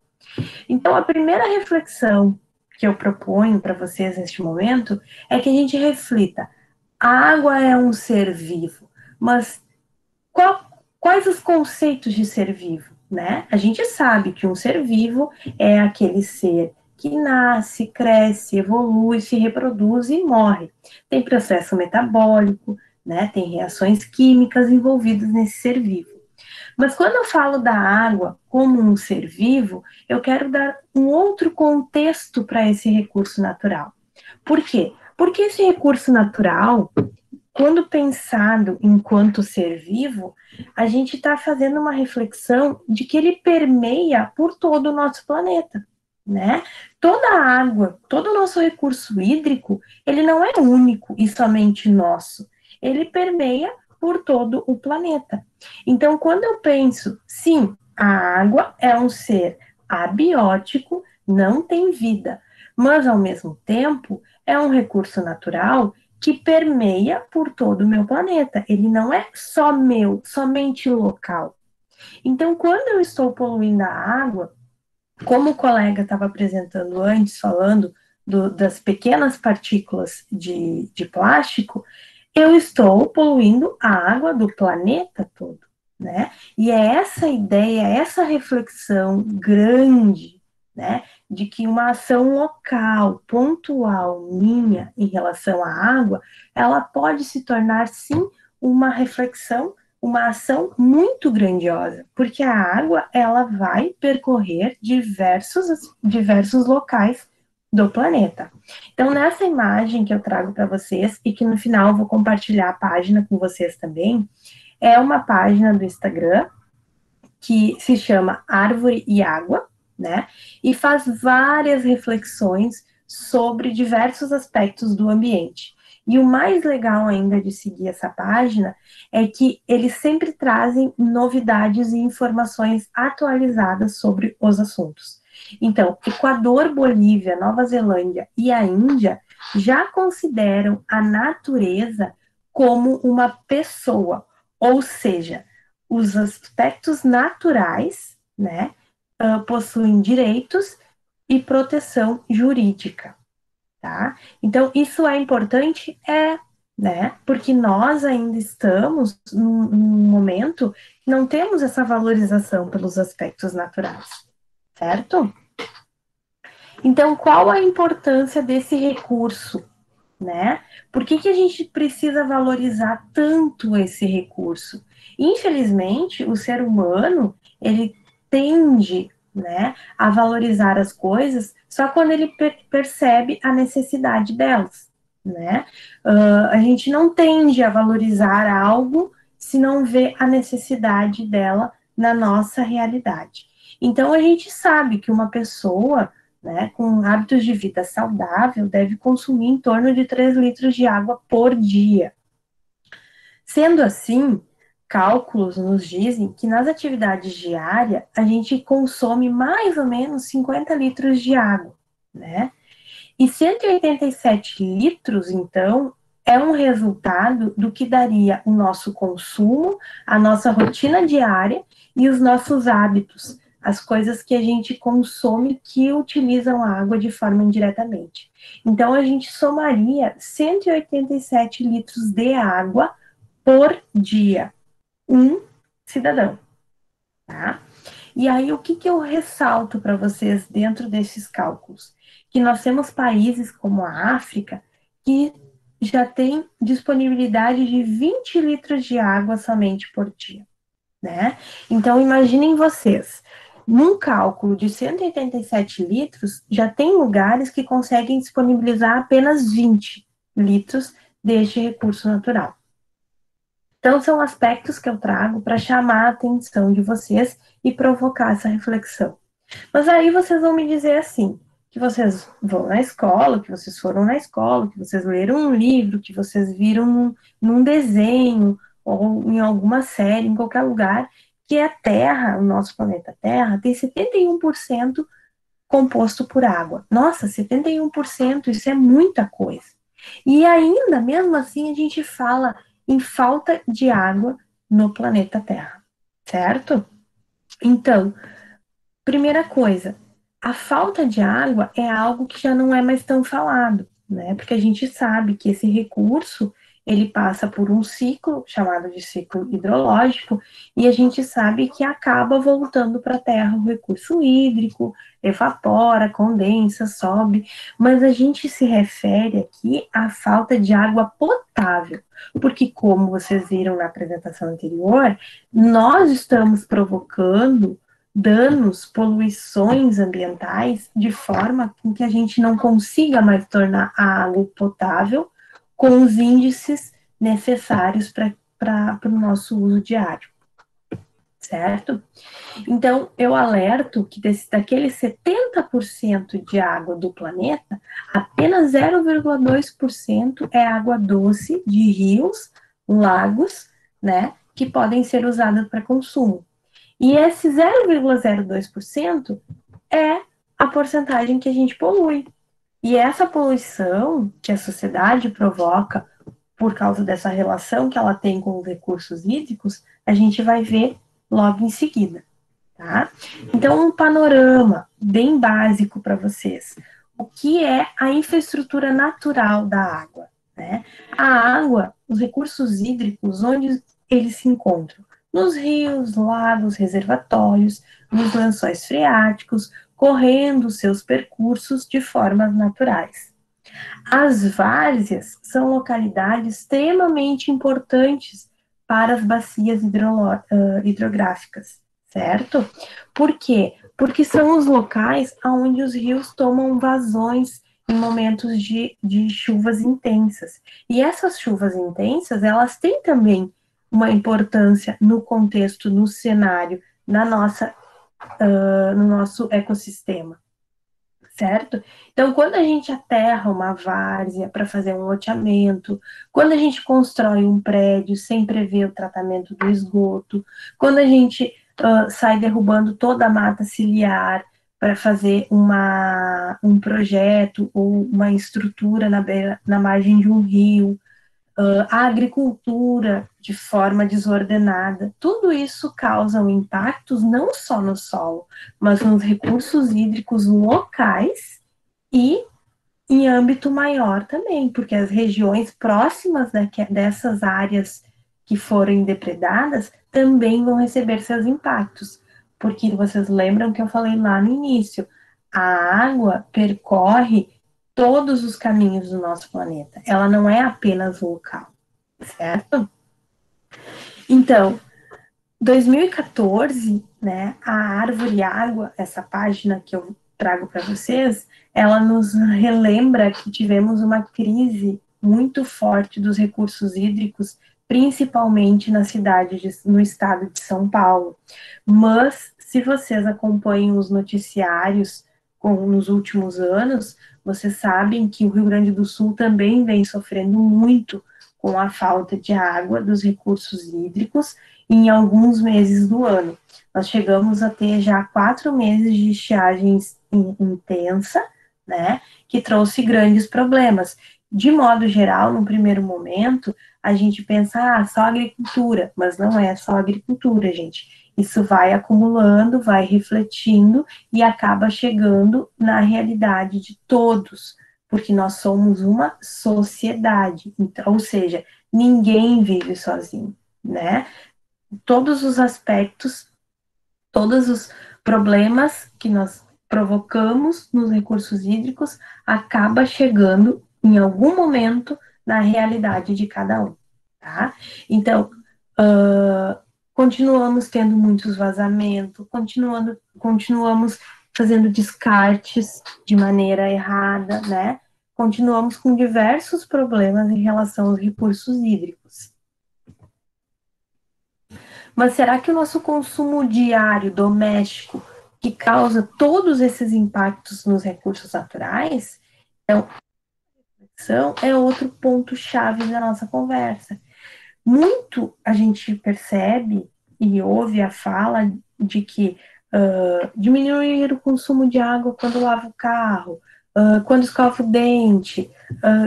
Então, a primeira reflexão que eu proponho para vocês neste momento é que a gente reflita. A água é um ser vivo, mas quais os conceitos de ser vivo, né? A gente sabe que um ser vivo é aquele ser que nasce, cresce, evolui, se reproduz e morre. Tem processo metabólico, né? Tem reações químicas envolvidas nesse ser vivo. Mas quando eu falo da água como um ser vivo, eu quero dar um outro contexto para esse recurso natural. Por quê? Porque esse recurso natural, quando pensado enquanto ser vivo, a gente está fazendo uma reflexão de que ele permeia por todo o nosso planeta, né? Toda a água, todo o nosso recurso hídrico, ele não é único e somente nosso. Ele permeia por todo o planeta. Então, quando eu penso, sim, a água é um ser abiótico, não tem vida, mas ao mesmo tempo é um recurso natural que permeia por todo o meu planeta. Ele não é só meu, somente local. Então, quando eu estou poluindo a água, como o colega estava apresentando antes, falando das pequenas partículas de plástico, eu estou poluindo a água do planeta todo, né? E é essa ideia, essa reflexão grande, né, de que uma ação local, pontual, minha, em relação à água, ela pode se tornar, sim, uma reflexão, uma ação muito grandiosa, porque a água, ela vai percorrer diversos locais do planeta. Então, nessa imagem que eu trago para vocês, e que no final eu vou compartilhar a página com vocês também, é uma página do Instagram que se chama Árvore e Água, né? E faz várias reflexões sobre diversos aspectos do ambiente. E o mais legal ainda de seguir essa página é que eles sempre trazem novidades e informações atualizadas sobre os assuntos. Então, Equador, Bolívia, Nova Zelândia e a Índia já consideram a natureza como uma pessoa, ou seja, os aspectos naturais, né, possuem direitos e proteção jurídica, tá? Então, isso é importante? Né? Porque nós ainda estamos num momento que não temos essa valorização pelos aspectos naturais, certo? Então, qual a importância desse recurso, né? Por que a gente precisa valorizar tanto esse recurso? Infelizmente, o ser humano, ele tende, né, a valorizar as coisas só quando ele percebe a necessidade delas, né? A gente não tende a valorizar algo se não vê a necessidade dela na nossa realidade. Então, a gente sabe que uma pessoa, né, com hábitos de vida saudável, deve consumir em torno de 3 litros de água por dia. Sendo assim, cálculos nos dizem que nas atividades diárias a gente consome mais ou menos 50 litros de água, né? E 187 litros, então, é um resultado do que daria o nosso consumo, a nossa rotina diária e os nossos hábitos, as coisas que a gente consome que utilizam a água de forma indiretamente. Então, a gente somaria 187 litros de água por dia, um cidadão, tá? E aí, o que eu ressalto para vocês dentro desses cálculos? Que nós temos países como a África que já tem disponibilidade de 20 litros de água somente por dia, né? Então, imaginem vocês, num cálculo de 187 litros, já tem lugares que conseguem disponibilizar apenas 20 litros deste recurso natural. Então, são aspectos que eu trago para chamar a atenção de vocês e provocar essa reflexão. Mas aí vocês vão me dizer assim, que vocês vão na escola, que vocês foram na escola, que vocês leram um livro, que vocês viram num desenho, ou em alguma série, em qualquer lugar, que a Terra, o nosso planeta Terra, tem 71% composto por água. Nossa, 71%, isso é muita coisa. E ainda, mesmo assim, a gente fala em falta de água no planeta Terra, certo? Então, primeira coisa, a falta de água é algo que já não é mais tão falado, né? Porque a gente sabe que esse recurso, ele passa por um ciclo chamado de ciclo hidrológico, e a gente sabe que acaba voltando para a Terra o recurso hídrico, evapora, condensa, sobe, mas a gente se refere aqui à falta de água potável, porque como vocês viram na apresentação anterior, nós estamos provocando danos, poluições ambientais, de forma que a gente não consiga mais tornar a água potável com os índices necessários para o nosso uso diário, certo? Então, eu alerto que daqueles 70% de água do planeta, apenas 0,2% é água doce de rios, lagos, né, que podem ser usadas para consumo. E esse 0,02% é a porcentagem que a gente polui. E essa poluição que a sociedade provoca por causa dessa relação que ela tem com os recursos hídricos, a gente vai ver logo em seguida, tá? Então, um panorama bem básico para vocês. O que é a infraestrutura natural da água, né? A água, os recursos hídricos, onde eles se encontram? Nos rios, lagos, reservatórios, nos lençóis freáticos, correndo seus percursos de formas naturais. As várzeas são localidades extremamente importantes para as bacias hidrográficas, certo? Por quê? Porque são os locais onde os rios tomam vazões em momentos de chuvas intensas. E essas chuvas intensas, elas têm também uma importância no contexto, no cenário, no nosso ecossistema, certo? Então, quando a gente aterra uma várzea para fazer um loteamento, quando a gente constrói um prédio sem prever o tratamento do esgoto, quando a gente sai derrubando toda a mata ciliar para fazer um projeto ou uma estrutura na margem de um rio, a agricultura de forma desordenada, tudo isso causa impactos não só no solo, mas nos recursos hídricos locais e em âmbito maior também, porque as regiões próximas dessas áreas que forem depredadas também vão receber seus impactos. Porque vocês lembram que eu falei lá no início, a água percorre todos os caminhos do nosso planeta. Ela não é apenas local, certo? Então, 2014, né, a Árvore Água, essa página que eu trago para vocês, ela nos relembra que tivemos uma crise muito forte dos recursos hídricos, principalmente no estado de São Paulo. Mas, se vocês acompanham os noticiários nos últimos anos, vocês sabem que o Rio Grande do Sul também vem sofrendo muito com a falta de água, dos recursos hídricos, em alguns meses do ano. Nós chegamos a ter já 4 meses de estiagens intensa, né, que trouxe grandes problemas. De modo geral, no primeiro momento, a gente pensa, só agricultura, mas não é só agricultura, gente. Isso vai acumulando, vai refletindo e acaba chegando na realidade de todos, porque nós somos uma sociedade, então, ou seja, ninguém vive sozinho, né? Todos os aspectos, todos os problemas que nós provocamos nos recursos hídricos acaba chegando em algum momento na realidade de cada um, tá? Então, continuamos tendo muitos vazamentos, continuamos fazendo descartes de maneira errada, né? Continuamos com diversos problemas em relação aos recursos hídricos. Mas será que o nosso consumo diário, doméstico, que causa todos esses impactos nos recursos naturais, é outro ponto-chave da nossa conversa. Muito a gente percebe e ouve a fala de que diminuir o consumo de água quando lava o carro, quando escova o dente,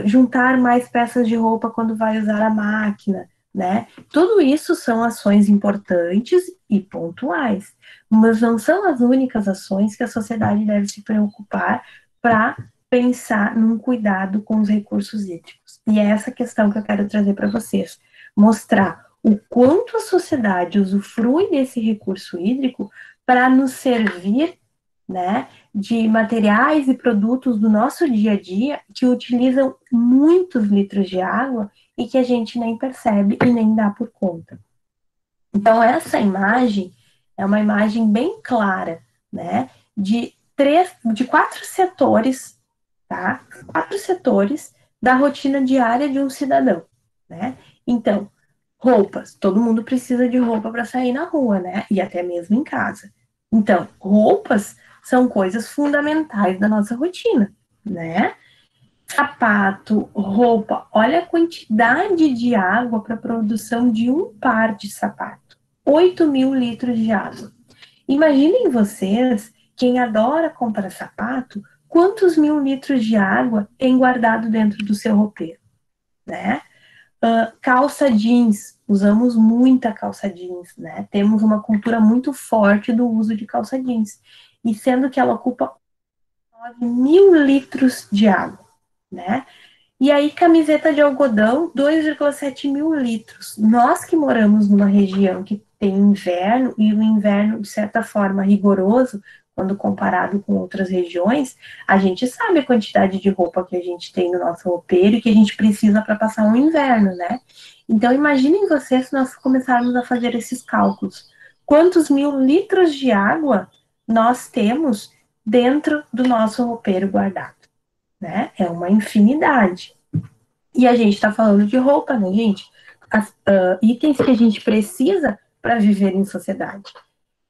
juntar mais peças de roupa quando vai usar a máquina, né? Tudo isso são ações importantes e pontuais, mas não são as únicas ações que a sociedade deve se preocupar para pensar num cuidado com os recursos hídricos. E é essa questão que eu quero trazer para vocês, mostrar o quanto a sociedade usufrui desse recurso hídrico para nos servir, né, de materiais e produtos do nosso dia a dia que utilizam muitos litros de água e que a gente nem percebe e nem dá por conta. Então, essa imagem é uma imagem bem clara, né, de 4 setores, tá? 4 setores da rotina diária de um cidadão, né? Então, roupas, todo mundo precisa de roupa para sair na rua, né? E até mesmo em casa. Então, roupas são coisas fundamentais da nossa rotina, né? Sapato, roupa, olha a quantidade de água para a produção de um par de sapato. 8.000 litros de água. Imaginem vocês, quem adora comprar sapato, quantos 1.000 litros de água tem guardado dentro do seu roupeiro, né? Calça jeans, usamos muita calça jeans, né? Temos uma cultura muito forte do uso de calça jeans, e sendo que ela ocupa 9.000 litros de água, né? E aí, camiseta de algodão, 2,7 mil litros. Nós que moramos numa região que tem inverno, e o inverno, de certa forma, rigoroso, quando comparado com outras regiões, a gente sabe a quantidade de roupa que a gente tem no nosso roupeiro e que a gente precisa para passar um inverno, né? Então, imaginem vocês se nós começarmos a fazer esses cálculos. Quantos 1.000 litros de água nós temos dentro do nosso roupeiro guardado, né? É uma infinidade. E a gente está falando de roupa, né, gente? Itens que a gente precisa para viver em sociedade.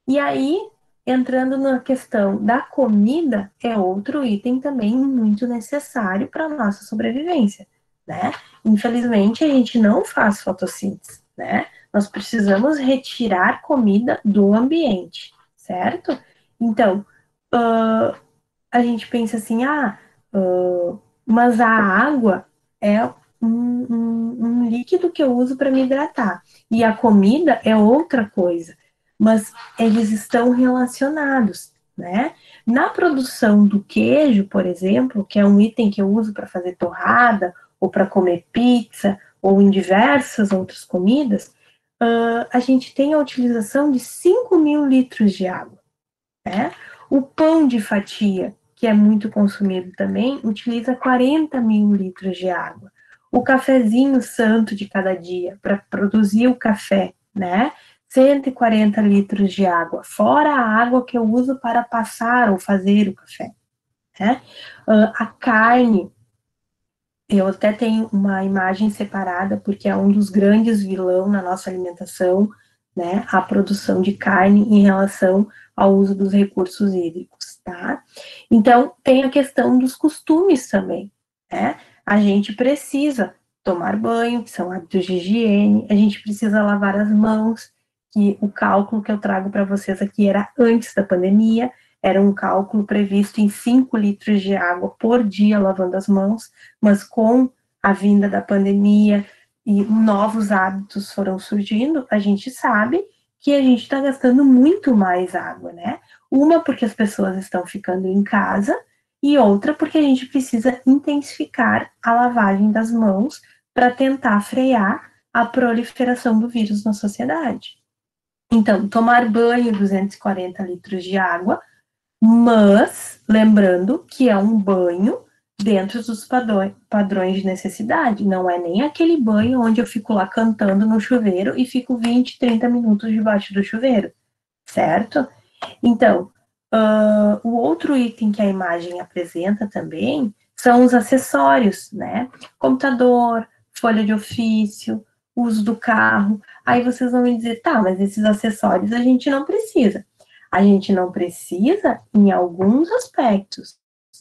E aí, entrando na questão da comida, é outro item também muito necessário para a nossa sobrevivência, né? Infelizmente, a gente não faz fotossíntese, né? Nós precisamos retirar comida do ambiente, certo? Então, a gente pensa assim, mas a água é um líquido que eu uso para me hidratar, e a comida é outra coisa, mas eles estão relacionados, né? Na produção do queijo, por exemplo, que é um item que eu uso para fazer torrada, ou para comer pizza, ou em diversas outras comidas, a gente tem a utilização de 5.000 litros de água, né? O pão de fatia, que é muito consumido também, utiliza 40.000 litros de água. O cafezinho santo de cada dia, para produzir o café, né? 140 litros de água, fora a água que eu uso para passar ou fazer o café, né? A carne, eu até tenho uma imagem separada, porque é um dos grandes vilões na nossa alimentação, né? A produção de carne em relação ao uso dos recursos hídricos, tá? Então, tem a questão dos costumes também, né? A gente precisa tomar banho, que são hábitos de higiene, a gente precisa lavar as mãos, que o cálculo que eu trago para vocês aqui era antes da pandemia, era um cálculo previsto em 5 litros de água por dia lavando as mãos, mas com a vinda da pandemia e novos hábitos foram surgindo, a gente sabe que a gente está gastando muito mais água, né? Uma porque as pessoas estão ficando em casa e outra porque a gente precisa intensificar a lavagem das mãos para tentar frear a proliferação do vírus na sociedade. Então, tomar banho 240 litros de água, mas lembrando que é um banho dentro dos padrões de necessidade, não é nem aquele banho onde eu fico lá cantando no chuveiro e fico 20, 30 minutos debaixo do chuveiro, certo? Então, o outro item que a imagem apresenta também são os acessórios, né? Computador, folha de ofício, uso do carro. Aí vocês vão me dizer, tá, mas esses acessórios a gente não precisa. A gente não precisa em alguns aspectos,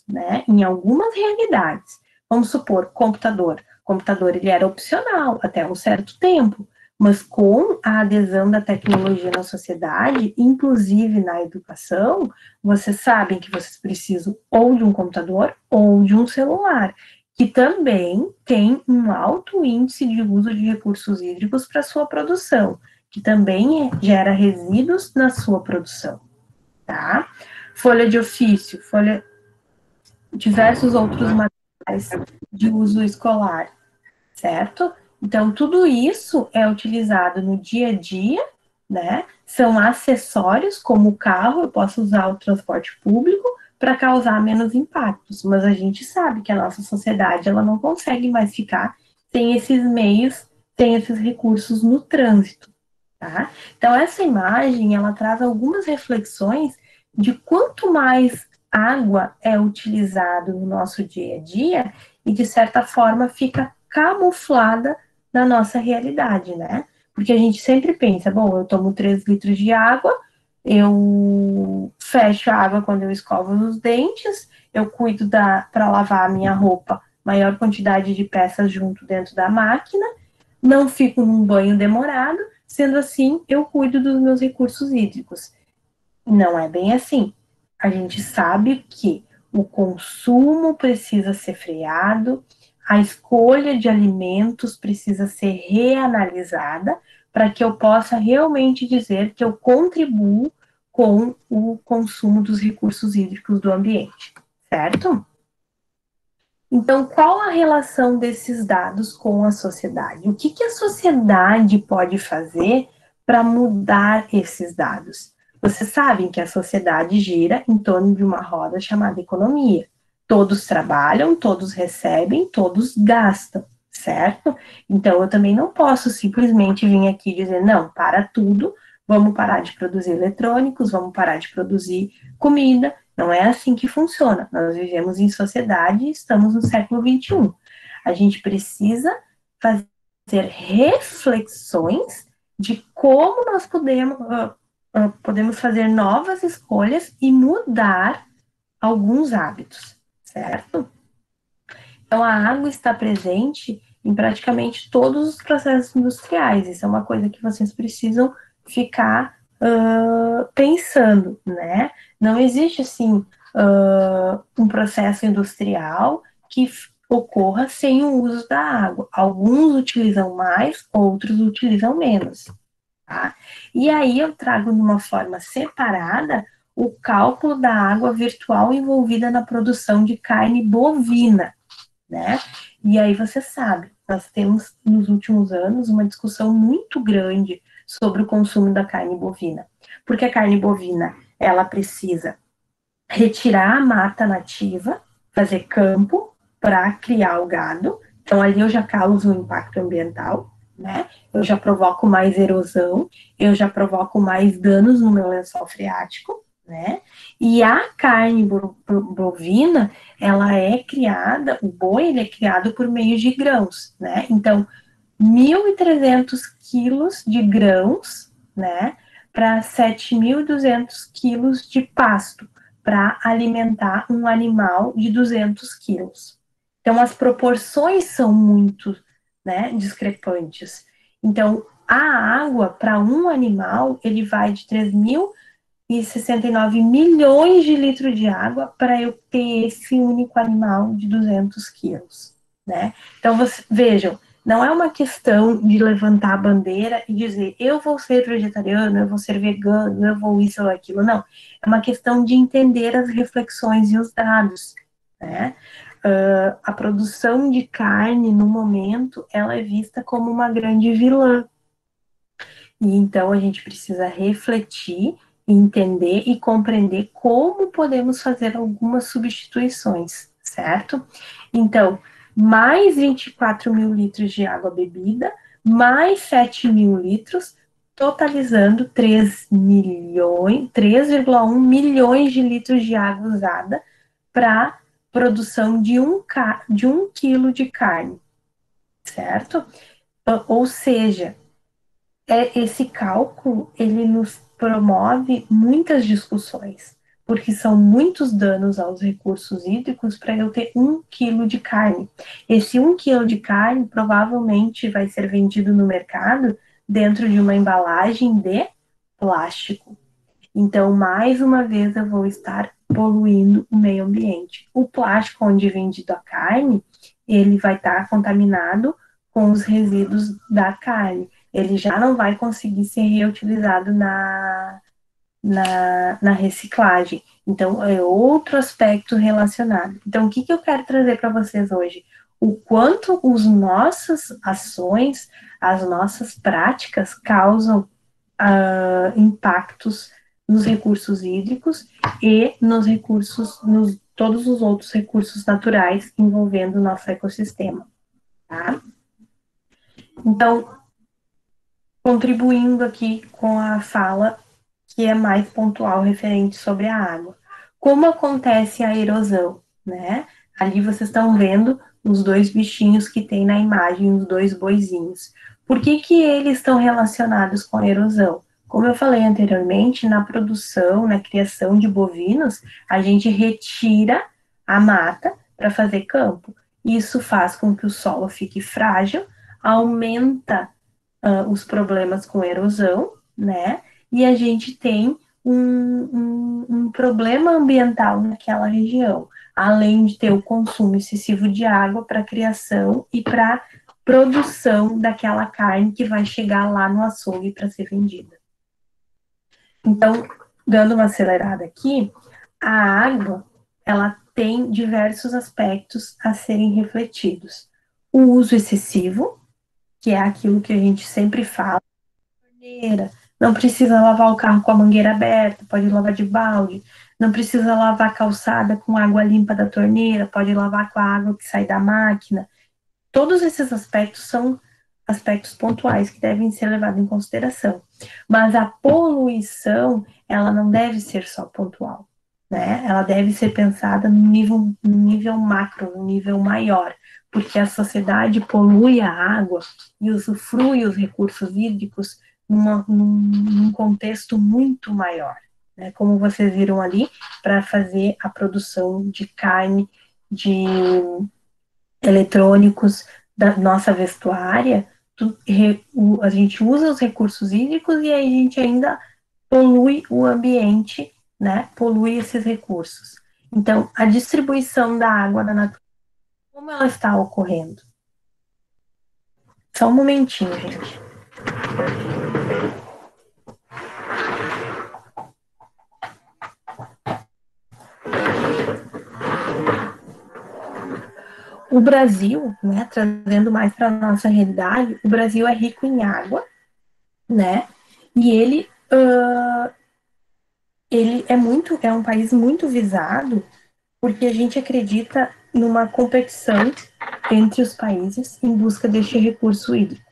né? Em algumas realidades. Vamos supor, computador. Computador, ele era opcional até um certo tempo, mas com a adesão da tecnologia na sociedade, inclusive na educação, vocês sabem que vocês precisam ou de um computador ou de um celular, que também tem um alto índice de uso de recursos hídricos para sua produção, que também gera resíduos na sua produção, tá? Folha de ofício, diversos outros materiais de uso escolar, certo? Então, tudo isso é utilizado no dia a dia, né? São acessórios, como o carro, eu posso usar o transporte público para causar menos impactos, mas a gente sabe que a nossa sociedade, ela não consegue mais ficar sem esses meios, sem esses recursos no trânsito, tá? Então, essa imagem, ela traz algumas reflexões de quanto mais água é utilizado no nosso dia a dia e, de certa forma, fica camuflada na nossa realidade, né? Porque a gente sempre pensa, bom, eu tomo 3 litros de água, eu fecho a água quando eu escovo os dentes, eu cuido para lavar a minha roupa, maior quantidade de peças junto dentro da máquina, não fico num banho demorado, sendo assim, eu cuido dos meus recursos hídricos. Não é bem assim. A gente sabe que o consumo precisa ser freado, a escolha de alimentos precisa ser reanalisada para que eu possa realmente dizer que eu contribuo com o consumo dos recursos hídricos do ambiente, certo? Então, qual a relação desses dados com a sociedade? O que a sociedade pode fazer para mudar esses dados? Vocês sabem que a sociedade gira em torno de uma roda chamada economia. Todos trabalham, todos recebem, todos gastam, certo? Então, eu também não posso simplesmente vir aqui e dizer, não, para tudo, vamos parar de produzir eletrônicos, vamos parar de produzir comida. Não é assim que funciona. Nós vivemos em sociedade e estamos no século XXI. A gente precisa fazer reflexões de como nós podemos podemos fazer novas escolhas e mudar alguns hábitos, certo? Então, a água está presente em praticamente todos os processos industriais. Isso é uma coisa que vocês precisam ficar pensando, né? Não existe, assim, um processo industrial que ocorra sem o uso da água. Alguns utilizam mais, outros utilizam menos. Tá? E aí eu trago de uma forma separada o cálculo da água virtual envolvida na produção de carne bovina, né? E aí você sabe, nós temos nos últimos anos uma discussão muito grande sobre o consumo da carne bovina, porque a carne bovina, ela precisa retirar a mata nativa, fazer campo para criar o gado, então ali eu já causo um impacto ambiental, né? Eu já provoco mais erosão, eu já provoco mais danos no meu lençol freático, né? E a carne bovina, ela é criada, o boi, ele é criado por meio de grãos, né? Então, 1.300 quilos de grãos, né? Para 7.200 quilos de pasto, para alimentar um animal de 200 quilos. Então, as proporções são muito, né, discrepantes. Então, a água para um animal, ele vai de 3.069 milhões de litros de água para eu ter esse único animal de 200 quilos, né? Então, vejam, não é uma questão de levantar a bandeira e dizer, eu vou ser vegetariano, eu vou ser vegano, eu vou isso ou aquilo, não. É uma questão de entender as reflexões e os dados, né? A produção de carne, no momento, ela é vista como uma grande vilã. E então a gente precisa refletir, entender e compreender como podemos fazer algumas substituições, certo? Então, mais 24 mil litros de água bebida, mais 7 mil litros, totalizando 3,1 milhões de litros de água usada para produção de um quilo de carne, certo? Ou seja, esse cálculo, ele nos promove muitas discussões, porque são muitos danos aos recursos hídricos para eu ter 1 quilo de carne. Esse 1 quilo de carne provavelmente vai ser vendido no mercado dentro de uma embalagem de plástico. Então, mais uma vez, eu vou estar poluindo o meio ambiente. O plástico onde é vendido a carne, ele vai estar contaminado com os resíduos da carne. Ele já não vai conseguir ser reutilizado na reciclagem. Então, é outro aspecto relacionado. Então, o que eu quero trazer para vocês hoje? O quanto as nossas ações, as nossas práticas causam impactos nos recursos hídricos e nos todos os outros recursos naturais envolvendo o nosso ecossistema, tá? Então, contribuindo aqui com a fala que é mais pontual referente sobre a água. Como acontece a erosão, né? Ali vocês estão vendo os dois bichinhos que tem na imagem, os dois boizinhos. Por que eles estão relacionados com a erosão? Como eu falei anteriormente, na produção, na criação de bovinos, a gente retira a mata para fazer campo. Isso faz com que o solo fique frágil, aumenta os problemas com erosão, né? E a gente tem um problema ambiental naquela região, além de ter o consumo excessivo de água para criação e para produção daquela carne que vai chegar lá no açougue para ser vendida. Então, dando uma acelerada aqui, a água, ela tem diversos aspectos a serem refletidos. O uso excessivo, que é aquilo que a gente sempre fala, não precisa lavar o carro com a mangueira aberta, pode lavar de balde, não precisa lavar a calçada com água limpa da torneira, pode lavar com a água que sai da máquina. Todos esses aspectos são aspectos pontuais que devem ser levados em consideração. Mas a poluição, ela não deve ser só pontual, né? Ela deve ser pensada no nível macro, no nível maior, porque a sociedade polui a água e usufrui os recursos hídricos num contexto muito maior, né? Como vocês viram ali, para fazer a produção de carne, de eletrônicos, da nossa vestuária, a gente usa os recursos hídricos e aí a gente ainda polui o ambiente, né? Polui esses recursos. Então, a distribuição da água da natureza, como ela está ocorrendo? Só um momentinho, gente. O Brasil, né, trazendo mais para a nossa realidade, o Brasil é rico em água, né? E ele é um país muito visado porque a gente acredita numa competição entre os países em busca deste recurso hídrico.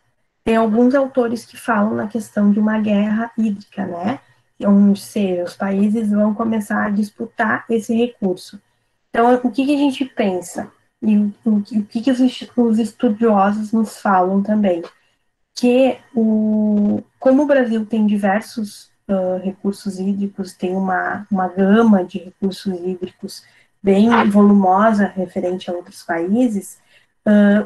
Tem alguns autores que falam na questão de uma guerra hídrica, né? Onde seja, os países vão começar a disputar esse recurso. Então, o que a gente pensa? E o que os estudiosos nos falam também? Que como o Brasil tem diversos recursos hídricos, tem uma gama de recursos hídricos bem volumosa referente a outros países,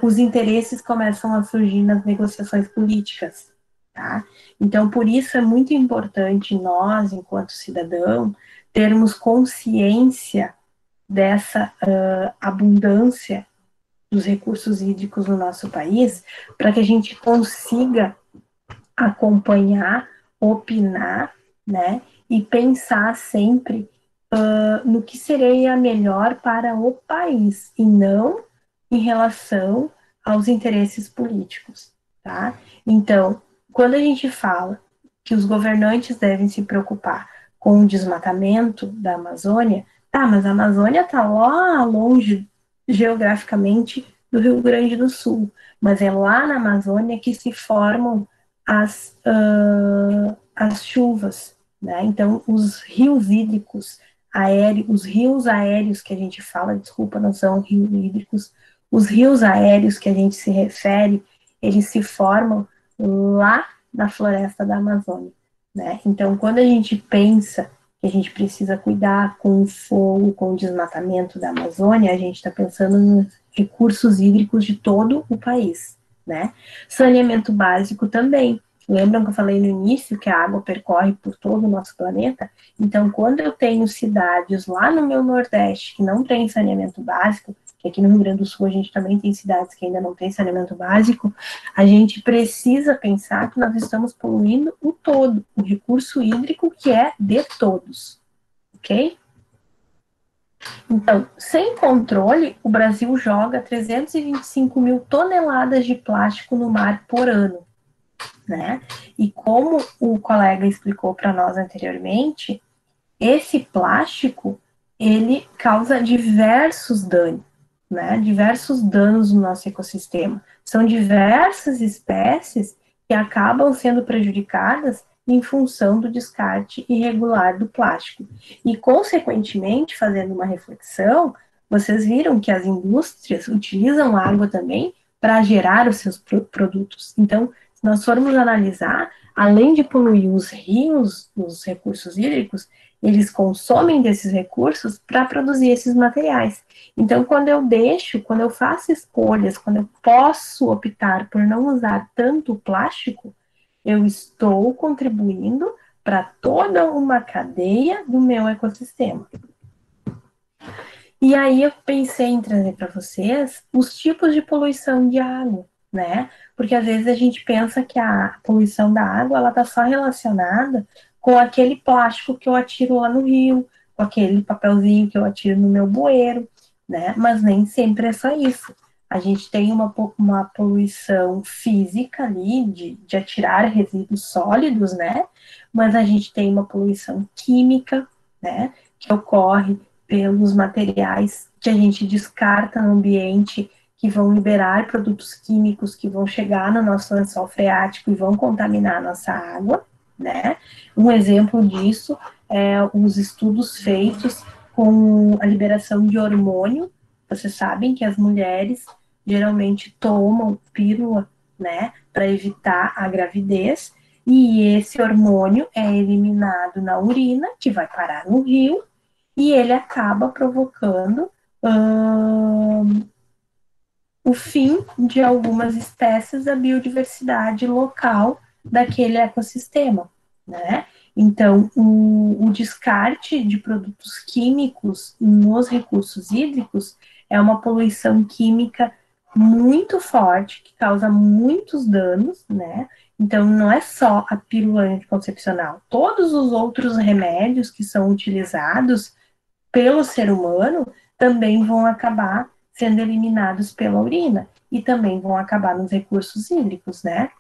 os interesses começam a surgir nas negociações políticas, tá? Então, por isso é muito importante nós, enquanto cidadão, termos consciência dessa abundância dos recursos hídricos no nosso país, para que a gente consiga acompanhar, opinar, né, e pensar sempre no que seria melhor para o país, e não em relação aos interesses políticos, tá? Então, quando a gente fala que os governantes devem se preocupar com o desmatamento da Amazônia, tá, mas a Amazônia está lá longe geograficamente do Rio Grande do Sul, mas é lá na Amazônia que se formam as chuvas, né? Então, os rios hídricos aéreos, os rios aéreos que a gente fala, desculpa, não são rios hídricos, os rios aéreos que a gente se refere, eles se formam lá na floresta da Amazônia, né? Então, quando a gente pensa que a gente precisa cuidar com o fogo, com o desmatamento da Amazônia, a gente está pensando nos recursos hídricos de todo o país, né? Saneamento básico também. Lembram que eu falei no início que a água percorre por todo o nosso planeta? Então, quando eu tenho cidades lá no meu Nordeste que não tem saneamento básico, que aqui no Rio Grande do Sul a gente também tem cidades que ainda não tem saneamento básico, a gente precisa pensar que nós estamos poluindo o todo, o recurso hídrico que é de todos, ok? Então, sem controle, o Brasil joga 325 mil toneladas de plástico no mar por ano, né? E como o colega explicou para nós anteriormente, esse plástico, ele causa diversos danos, né? Diversos danos no nosso ecossistema. São diversas espécies que acabam sendo prejudicadas em função do descarte irregular do plástico. E, consequentemente, fazendo uma reflexão, vocês viram que as indústrias utilizam água também para gerar os seus produtos. Então, se nós formos analisar, além de poluir os rios, os recursos hídricos, eles consomem desses recursos para produzir esses materiais. Então, quando eu faço escolhas, quando eu posso optar por não usar tanto plástico, eu estou contribuindo para toda uma cadeia do meu ecossistema. E aí eu pensei em trazer para vocês os tipos de poluição de água, né? Porque às vezes a gente pensa que a poluição da água ela está só relacionada com aquele plástico que eu atiro lá no rio, com aquele papelzinho que eu atiro no meu bueiro, né? Mas nem sempre é só isso. A gente tem uma poluição física ali, de atirar resíduos sólidos, né? Mas a gente tem uma poluição química, né? Que ocorre pelos materiais que a gente descarta no ambiente, que vão liberar produtos químicos que vão chegar no nosso lençol freático e vão contaminar a nossa água, né? Um exemplo disso é os estudos feitos com a liberação de hormônio. Vocês sabem que as mulheres geralmente tomam pílula, né, para evitar a gravidez, E esse hormônio é eliminado na urina, que vai parar no rio, e ele acaba provocando o fim de algumas espécies da biodiversidade local daquele ecossistema, né? Então, o descarte de produtos químicos nos recursos hídricos é uma poluição química muito forte, que causa muitos danos, né? Então, não é só a pílula anticoncepcional. Todos os outros remédios que são utilizados pelo ser humano também vão acabar sendo eliminados pela urina e também vão acabar nos recursos hídricos, né?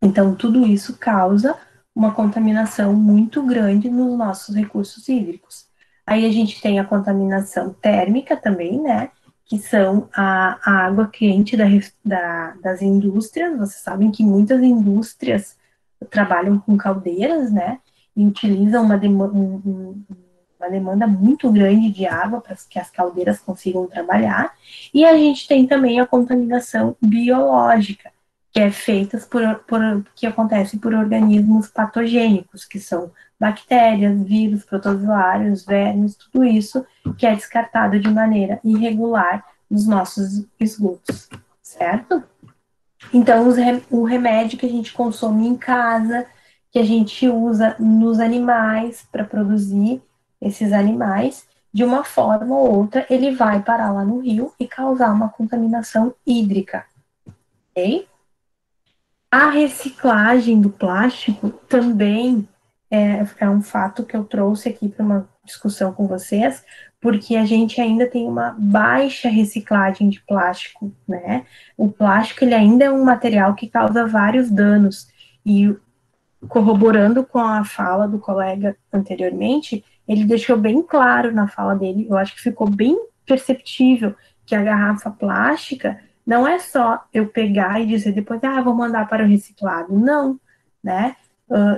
Então, tudo isso causa uma contaminação muito grande nos nossos recursos hídricos. Aí a gente tem a contaminação térmica também, né? Que são a água quente das indústrias. Vocês sabem que muitas indústrias trabalham com caldeiras, né? E utilizam uma demanda muito grande de água para que as caldeiras consigam trabalhar. E a gente tem também a contaminação biológica, que é feita que acontece por organismos patogênicos, que são bactérias, vírus, protozoários, vermes, tudo isso que é descartado de maneira irregular nos nossos esgotos, certo? Então, o remédio que a gente consome em casa, que a gente usa nos animais para produzir esses animais, de uma forma ou outra, ele vai parar lá no rio e causar uma contaminação hídrica, ok? A reciclagem do plástico também é um fato que eu trouxe aqui para uma discussão com vocês, porque a gente ainda tem uma baixa reciclagem de plástico, né? O plástico ele ainda é um material que causa vários danos e corroborando com a fala do colega anteriormente, ele deixou bem claro na fala dele, eu acho que ficou bem perceptível que a garrafa plástica não é só eu pegar e dizer depois, vou mandar para o reciclado. Não, né?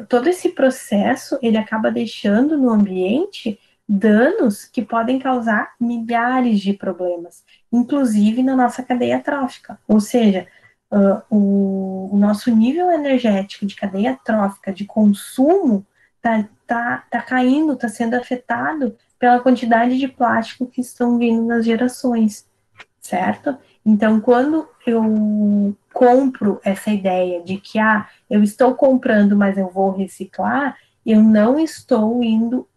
Todo esse processo, ele acaba deixando no ambiente danos que podem causar milhares de problemas, inclusive na nossa cadeia trófica. Ou seja, o nosso nível energético de cadeia trófica, de consumo, tá caindo, está sendo afetado pela quantidade de plástico que estão vindo nas gerações, certo? Então, quando eu compro essa ideia de que, eu estou comprando, mas eu vou reciclar, eu não estou indo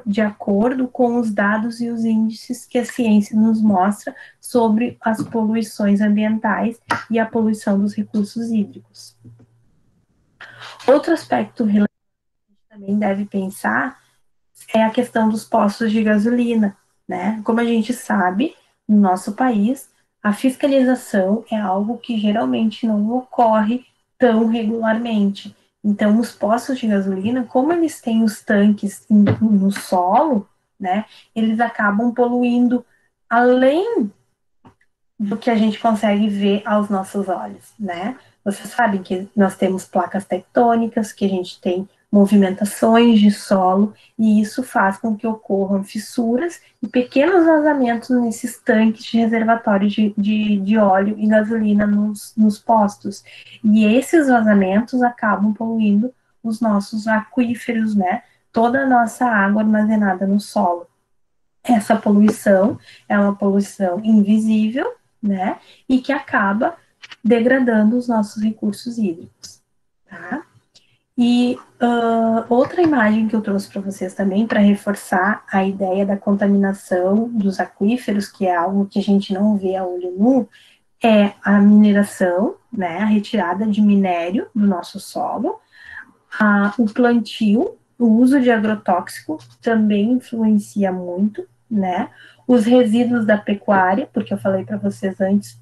de acordo com os dados e os índices que a ciência nos mostra sobre as poluições ambientais e a poluição dos recursos hídricos. Outro aspecto relevante que a gente também deve pensar é a questão dos postos de gasolina, né? Como a gente sabe, no nosso país, a fiscalização é algo que geralmente não ocorre tão regularmente. Então, os postos de gasolina, como eles têm os tanques no solo, né, eles acabam poluindo além do que a gente consegue ver aos nossos olhos, né? Vocês sabem que nós temos placas tectônicas, que a gente tem movimentações de solo, e isso faz com que ocorram fissuras e pequenos vazamentos nesses tanques de reservatório de óleo e gasolina nos postos. E esses vazamentos acabam poluindo os nossos aquíferos, né? Toda a nossa água armazenada no solo. Essa poluição é uma poluição invisível, né? E que acaba degradando os nossos recursos hídricos, tá? E outra imagem que eu trouxe para vocês também, para reforçar a ideia da contaminação dos aquíferos, que é algo que a gente não vê a olho nu, é a mineração, né, a retirada de minério do nosso solo, o plantio, o uso de agrotóxico também influencia muito, né, os resíduos da pecuária, porque eu falei para vocês antes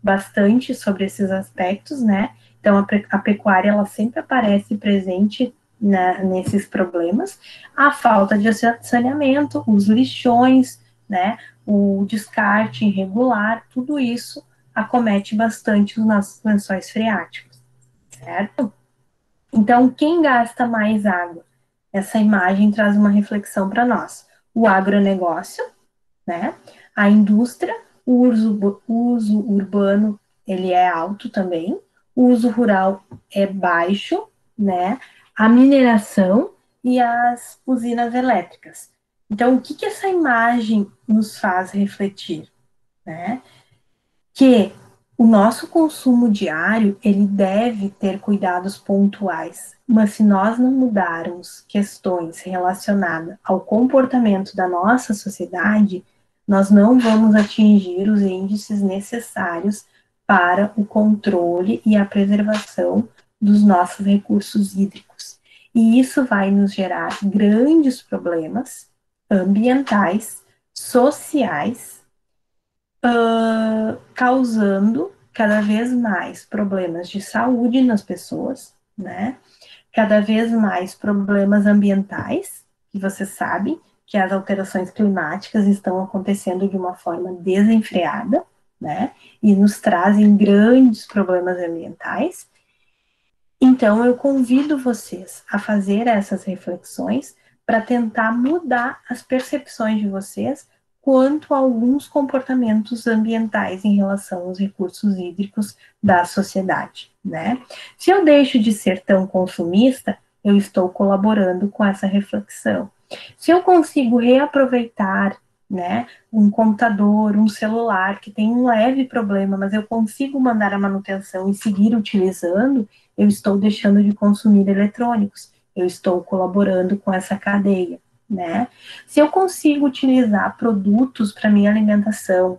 bastante sobre esses aspectos, né, então a pecuária ela sempre aparece presente nesses problemas, a falta de saneamento, os lixões, né, o descarte irregular, tudo isso acomete bastante os nossos lençóis freáticos, certo? Então, quem gasta mais água? Essa imagem traz uma reflexão para nós. O agronegócio, né? A indústria, o uso urbano, ele é alto também. O uso rural é baixo, né, a mineração e as usinas elétricas. Então, o que essa imagem nos faz refletir, né? Que o nosso consumo diário, ele deve ter cuidados pontuais, mas se nós não mudarmos questões relacionadas ao comportamento da nossa sociedade, nós não vamos atingir os índices necessários para o controle e a preservação dos nossos recursos hídricos. E isso vai nos gerar grandes problemas ambientais, sociais, causando cada vez mais problemas de saúde nas pessoas, né? Cada vez mais problemas ambientais, que você sabe que as alterações climáticas estão acontecendo de uma forma desenfreada, né? E nos trazem grandes problemas ambientais. Então, eu convido vocês a fazer essas reflexões para tentar mudar as percepções de vocês quanto a alguns comportamentos ambientais em relação aos recursos hídricos da sociedade, né? Se eu deixo de ser tão consumista, eu estou colaborando com essa reflexão. Se eu consigo reaproveitar, né, um computador, um celular que tem um leve problema, mas eu consigo mandar a manutenção e seguir utilizando, eu estou deixando de consumir eletrônicos, eu estou colaborando com essa cadeia, né? Se eu consigo utilizar produtos para minha alimentação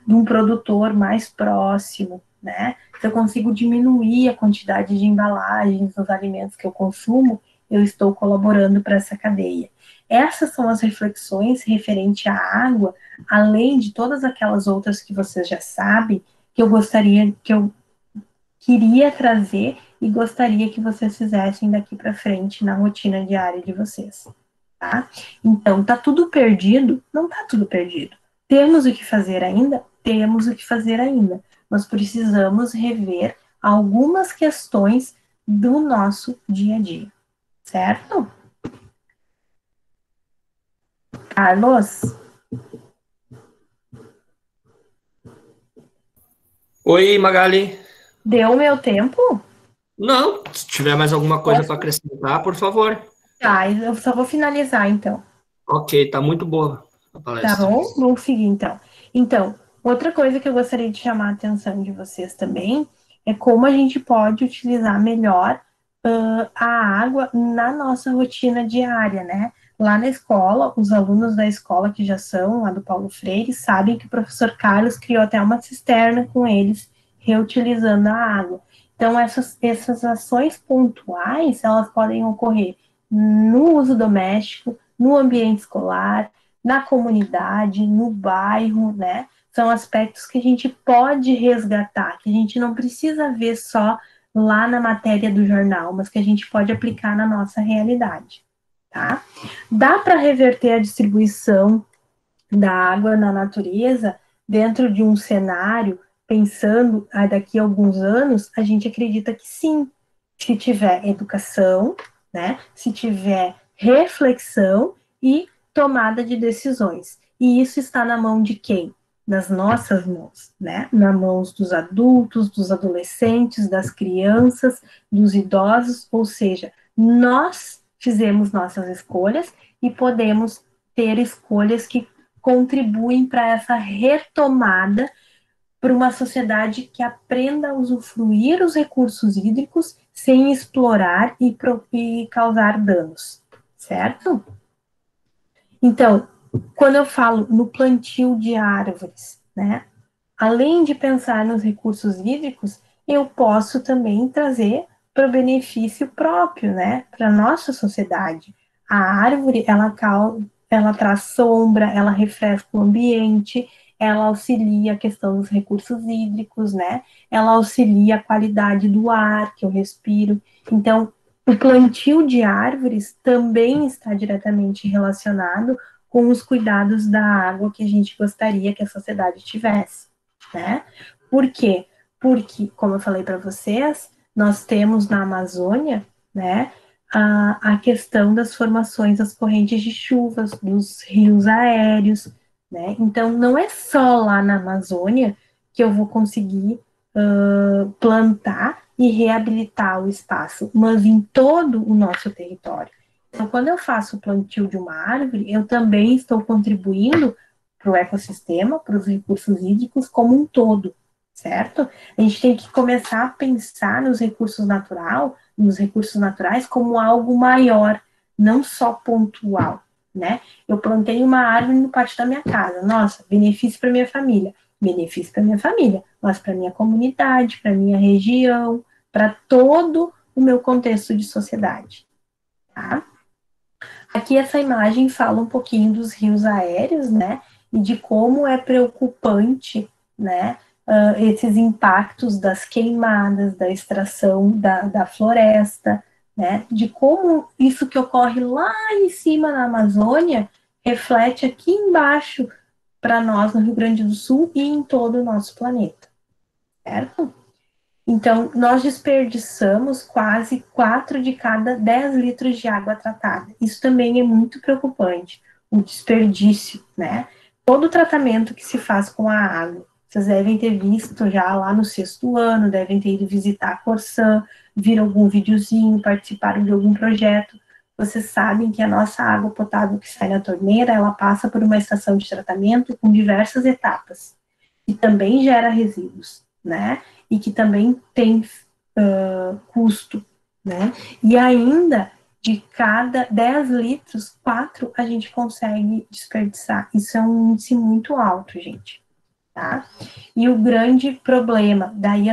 de um produtor mais próximo, né? Se eu consigo diminuir a quantidade de embalagens dos alimentos que eu consumo, eu estou colaborando para essa cadeia. Essas são as reflexões referente à água, além de todas aquelas outras que vocês já sabem, que eu queria trazer e gostaria que vocês fizessem daqui para frente na rotina diária de vocês, tá? Então, tá tudo perdido? Não tá tudo perdido. Temos o que fazer ainda? Temos o que fazer ainda. Nós precisamos rever algumas questões do nosso dia a dia, certo? Carlos? Oi, Magali. Deu o meu tempo? Não, se tiver mais alguma coisa para acrescentar, por favor. Tá, eu só vou finalizar então. Ok, tá muito boa a Tá palestra. bom? Vamos seguir então. Então, outra coisa que eu gostaria de chamar a atenção de vocês também é como a gente pode utilizar melhor a água na nossa rotina diária, né? Lá na escola, os alunos da escola que já são lá do Paulo Freire sabem que o professor Carlos criou até uma cisterna com eles, reutilizando a água. Então, essas ações pontuais, elas podem ocorrer no uso doméstico, no ambiente escolar, na comunidade, no bairro, né? São aspectos que a gente pode resgatar, que a gente não precisa ver só lá na matéria do jornal, mas que a gente pode aplicar na nossa realidade, tá? Dá para reverter a distribuição da água na natureza dentro de um cenário, pensando daqui a alguns anos, a gente acredita que sim, se tiver educação, né? Se tiver reflexão e tomada de decisões. E isso está na mão de quem? Nas nossas mãos, né? Nas mãos dos adultos, dos adolescentes, das crianças, dos idosos, ou seja, nós fizemos nossas escolhas e podemos ter escolhas que contribuem para essa retomada para uma sociedade que aprenda a usufruir os recursos hídricos sem explorar e causar danos, certo? Então, quando eu falo no plantio de árvores, né, além de pensar nos recursos hídricos, eu posso também trazer para o benefício próprio, né, para a nossa sociedade. A árvore, ela traz sombra, ela refresca o ambiente, ela auxilia a questão dos recursos hídricos, né, ela auxilia a qualidade do ar que eu respiro. Então, o plantio de árvores também está diretamente relacionado com os cuidados da água que a gente gostaria que a sociedade tivesse, né? Por quê? Porque, como eu falei para vocês, nós temos na Amazônia, né, a questão das formações das correntes de chuvas, dos rios aéreos, né? Então, não é só lá na Amazônia que eu vou conseguir plantar e reabilitar o espaço, mas em todo o nosso território. Então, quando eu faço o plantio de uma árvore, eu também estou contribuindo para o ecossistema, para os recursos hídricos como um todo, certo? A gente tem que começar a pensar nos recursos naturais como algo maior, não só pontual, né? Eu plantei uma árvore no pátio da minha casa, nossa, benefício para minha família, mas para minha comunidade, para minha região, para todo o meu contexto de sociedade, tá? Aqui essa imagem fala um pouquinho dos rios aéreos, né, e de como é preocupante, né, esses impactos das queimadas, da extração da floresta, né, de como isso que ocorre lá em cima na Amazônia reflete aqui embaixo para nós no Rio Grande do Sul e em todo o nosso planeta, certo? Então, nós desperdiçamos quase 4 de cada 10 litros de água tratada. Isso também é muito preocupante, o desperdício, né? Todo o tratamento que se faz com a água. Vocês devem ter visto já lá no 6º ano, devem ter ido visitar a Corsã, viram algum videozinho, participaram de algum projeto. Vocês sabem que a nossa água potável que sai na torneira, ela passa por uma estação de tratamento com diversas etapas, e também gera resíduos, né? E que também tem custo, né? E ainda, de cada 10 litros, 4 a gente consegue desperdiçar. Isso é um índice muito alto, gente, tá? E o grande problema, daí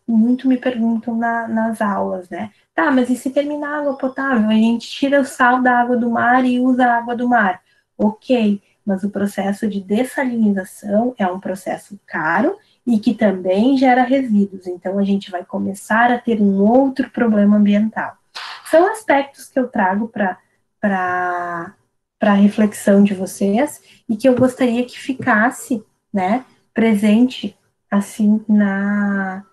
muito me perguntam nas aulas, né? Tá, mas e se terminar a água potável? A gente tira o sal da água do mar e usa a água do mar. Ok, mas o processo de dessalinização é um processo caro e que também gera resíduos. Então, a gente vai começar a ter um outro problema ambiental. São aspectos que eu trago para a reflexão de vocês e que eu gostaria que ficasse, né, presente, assim, na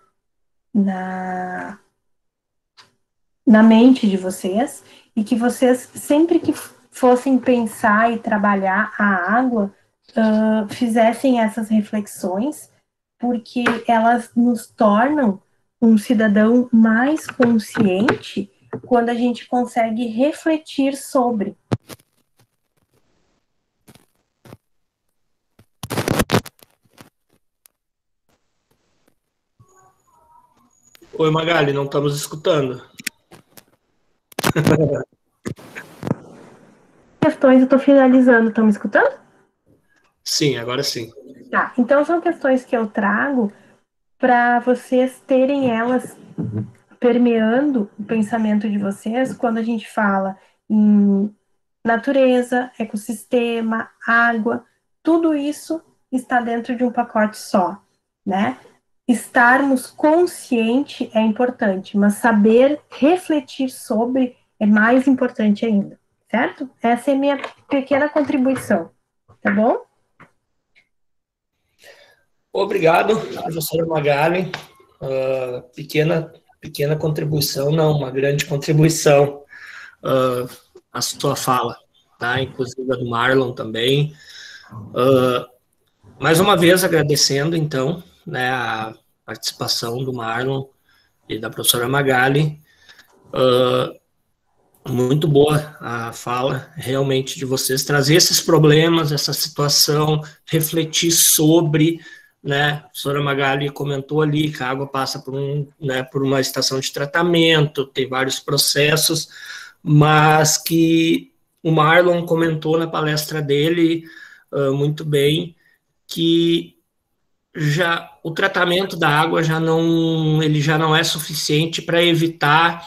mente de vocês, e que vocês, sempre que fossem pensar e trabalhar a água, fizessem essas reflexões, porque elas nos tornam um cidadão mais consciente quando a gente consegue refletir sobre. Oi, Magali, não estamos escutando. Questões, eu estou finalizando, estão me escutando? Sim, agora sim. Tá, então são questões que eu trago para vocês terem elas permeando o pensamento de vocês quando a gente fala em natureza, ecossistema, água, tudo isso está dentro de um pacote só, né? Estarmos consciente é importante, mas saber refletir sobre é mais importante ainda, certo? Essa é a minha pequena contribuição, tá bom? Obrigado, professora Magali. Pequena contribuição, não, uma grande contribuição à sua fala, tá? Inclusive a do Marlon também. Mais uma vez agradecendo, então, né, a participação do Marlon e da professora Magali. Muito boa a fala, realmente, de vocês trazer esses problemas, essa situação, refletir sobre, né? A professora Magali comentou ali que a água passa por uma estação de tratamento, tem vários processos, mas que o Marlon comentou na palestra dele muito bem que o tratamento da água ele já não é suficiente para evitar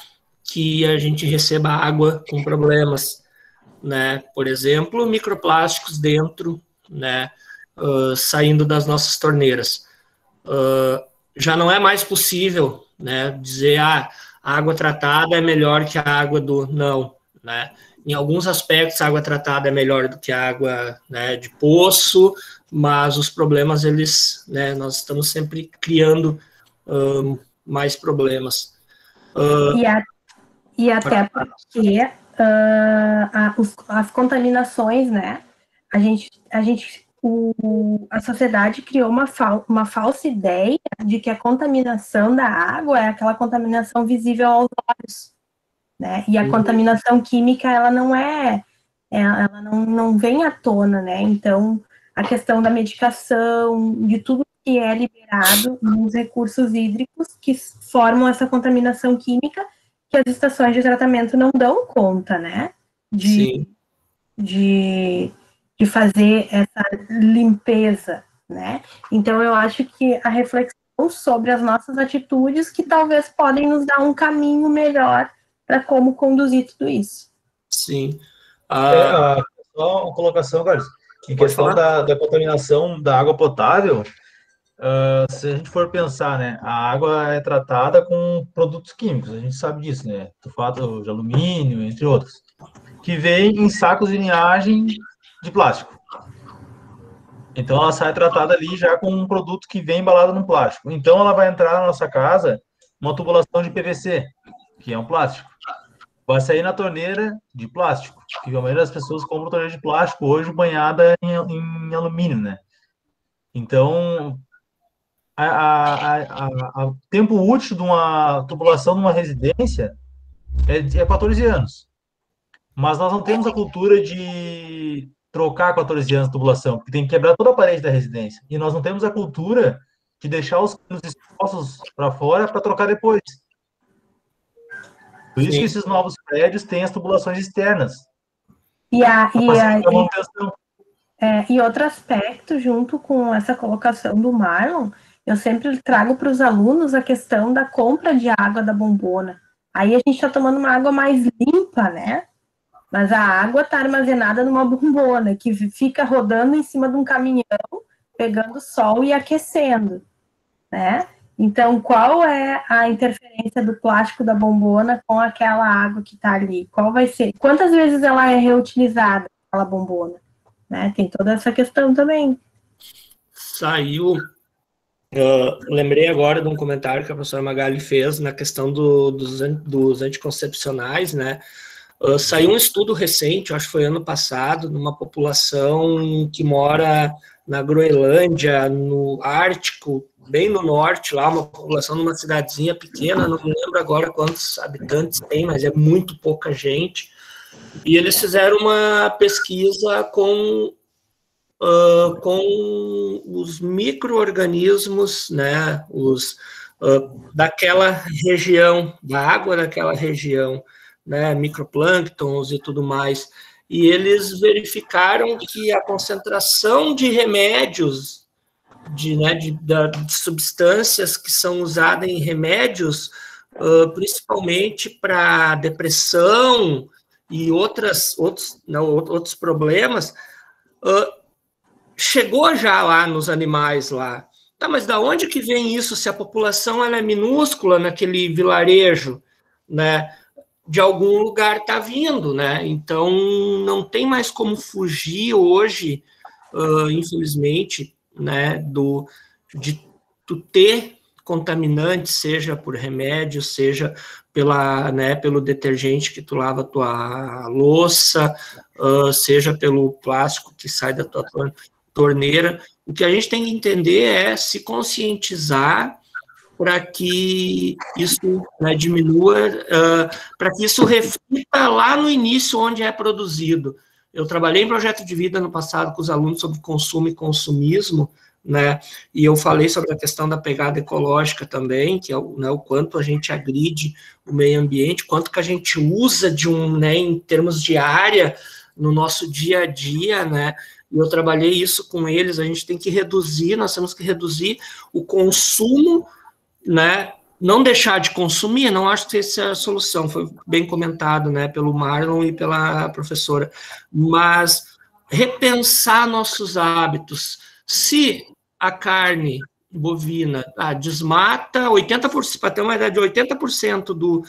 que a gente receba água com problemas, né? Por exemplo, microplásticos dentro, né? Saindo das nossas torneiras. Já não é mais possível, né? Dizer a água tratada é melhor que a água do... Não, né? Em alguns aspectos, a água tratada é melhor do que a água, né, de poço, mas os problemas, né, nós estamos sempre criando mais problemas. E até porque as contaminações, né? A gente a sociedade criou uma falsa ideia de que a contaminação da água é aquela contaminação visível aos olhos, né? E a contaminação química, ela não vem à tona, né? Então, a questão da medicação, de tudo que é liberado nos recursos hídricos que formam essa contaminação química, que as estações de tratamento não dão conta, né? De fazer essa limpeza, né? Então, eu acho que a reflexão sobre as nossas atitudes que talvez podem nos dar um caminho melhor para como conduzir tudo isso. Sim. Só uma colocação, Carlos. Em questão da contaminação da água potável, se a gente for pensar, né, a água é tratada com produtos químicos, a gente sabe disso, né? Sulfato de alumínio, entre outros, que vem em sacos de linhagem de plástico. Então, ela sai tratada ali já com um produto que vem embalado no plástico. Então, ela vai entrar na nossa casa uma tubulação de PVC, que é um plástico. Vai sair na torneira de plástico, que a maioria das pessoas compram torneira de plástico hoje banhada em alumínio, né? Então, o tempo útil de uma tubulação numa residência é 14 anos. Mas nós não temos a cultura de trocar 14 anos de tubulação, porque tem que quebrar toda a parede da residência. E nós não temos a cultura de deixar os canos expostos para fora para trocar depois. Por isso que esses novos prédios têm as tubulações externas. E outro aspecto, junto com essa colocação do Marlon, eu sempre trago para os alunos a questão da compra de água da bombona. Aí a gente está tomando uma água mais limpa, né? Mas a água está armazenada numa bombona, que fica rodando em cima de um caminhão, pegando sol e aquecendo, né? Então, qual é a interferência do plástico da bombona com aquela água que está ali? Qual vai ser? Quantas vezes ela é reutilizada, aquela bombona? Né? Tem toda essa questão também. Saiu... lembrei agora de um comentário que a professora Magali fez na questão dos anticoncepcionais, né? Saiu um estudo recente, acho que foi ano passado, numa população que mora na Groenlândia, no Ártico, bem no norte, lá, uma população numa cidadezinha pequena, não me lembro agora quantos habitantes tem, mas é muito pouca gente, e eles fizeram uma pesquisa com os micro-organismos, né, daquela região, da água daquela região, né, microplânctons e tudo mais, e eles verificaram que a concentração de remédios, de substâncias que são usadas em remédios, principalmente para depressão e outros problemas, chegou já lá nos animais lá. Tá, mas da onde que vem isso se a população ela é minúscula naquele vilarejo, né? De algum lugar está vindo, né? Então, não tem mais como fugir hoje, infelizmente, né, de tu ter contaminante, seja por remédio, seja pelo detergente que tu lava a tua louça, seja pelo plástico que sai da tua torneira. O que a gente tem que entender é se conscientizar para que isso, né, diminua, para que isso reflita lá no início onde é produzido. Eu trabalhei em projeto de vida no passado com os alunos sobre consumo e consumismo, né, e eu falei sobre a questão da pegada ecológica também, que é o quanto a gente agride o meio ambiente, quanto que a gente usa em termos de área no nosso dia a dia, né, e eu trabalhei isso com eles, a gente tem que reduzir, nós temos que reduzir o consumo, né, não deixar de consumir, não acho que essa é a solução, foi bem comentado, né, pelo Marlon e pela professora, mas repensar nossos hábitos. Se a carne bovina desmata 80%, para ter uma ideia, de 80%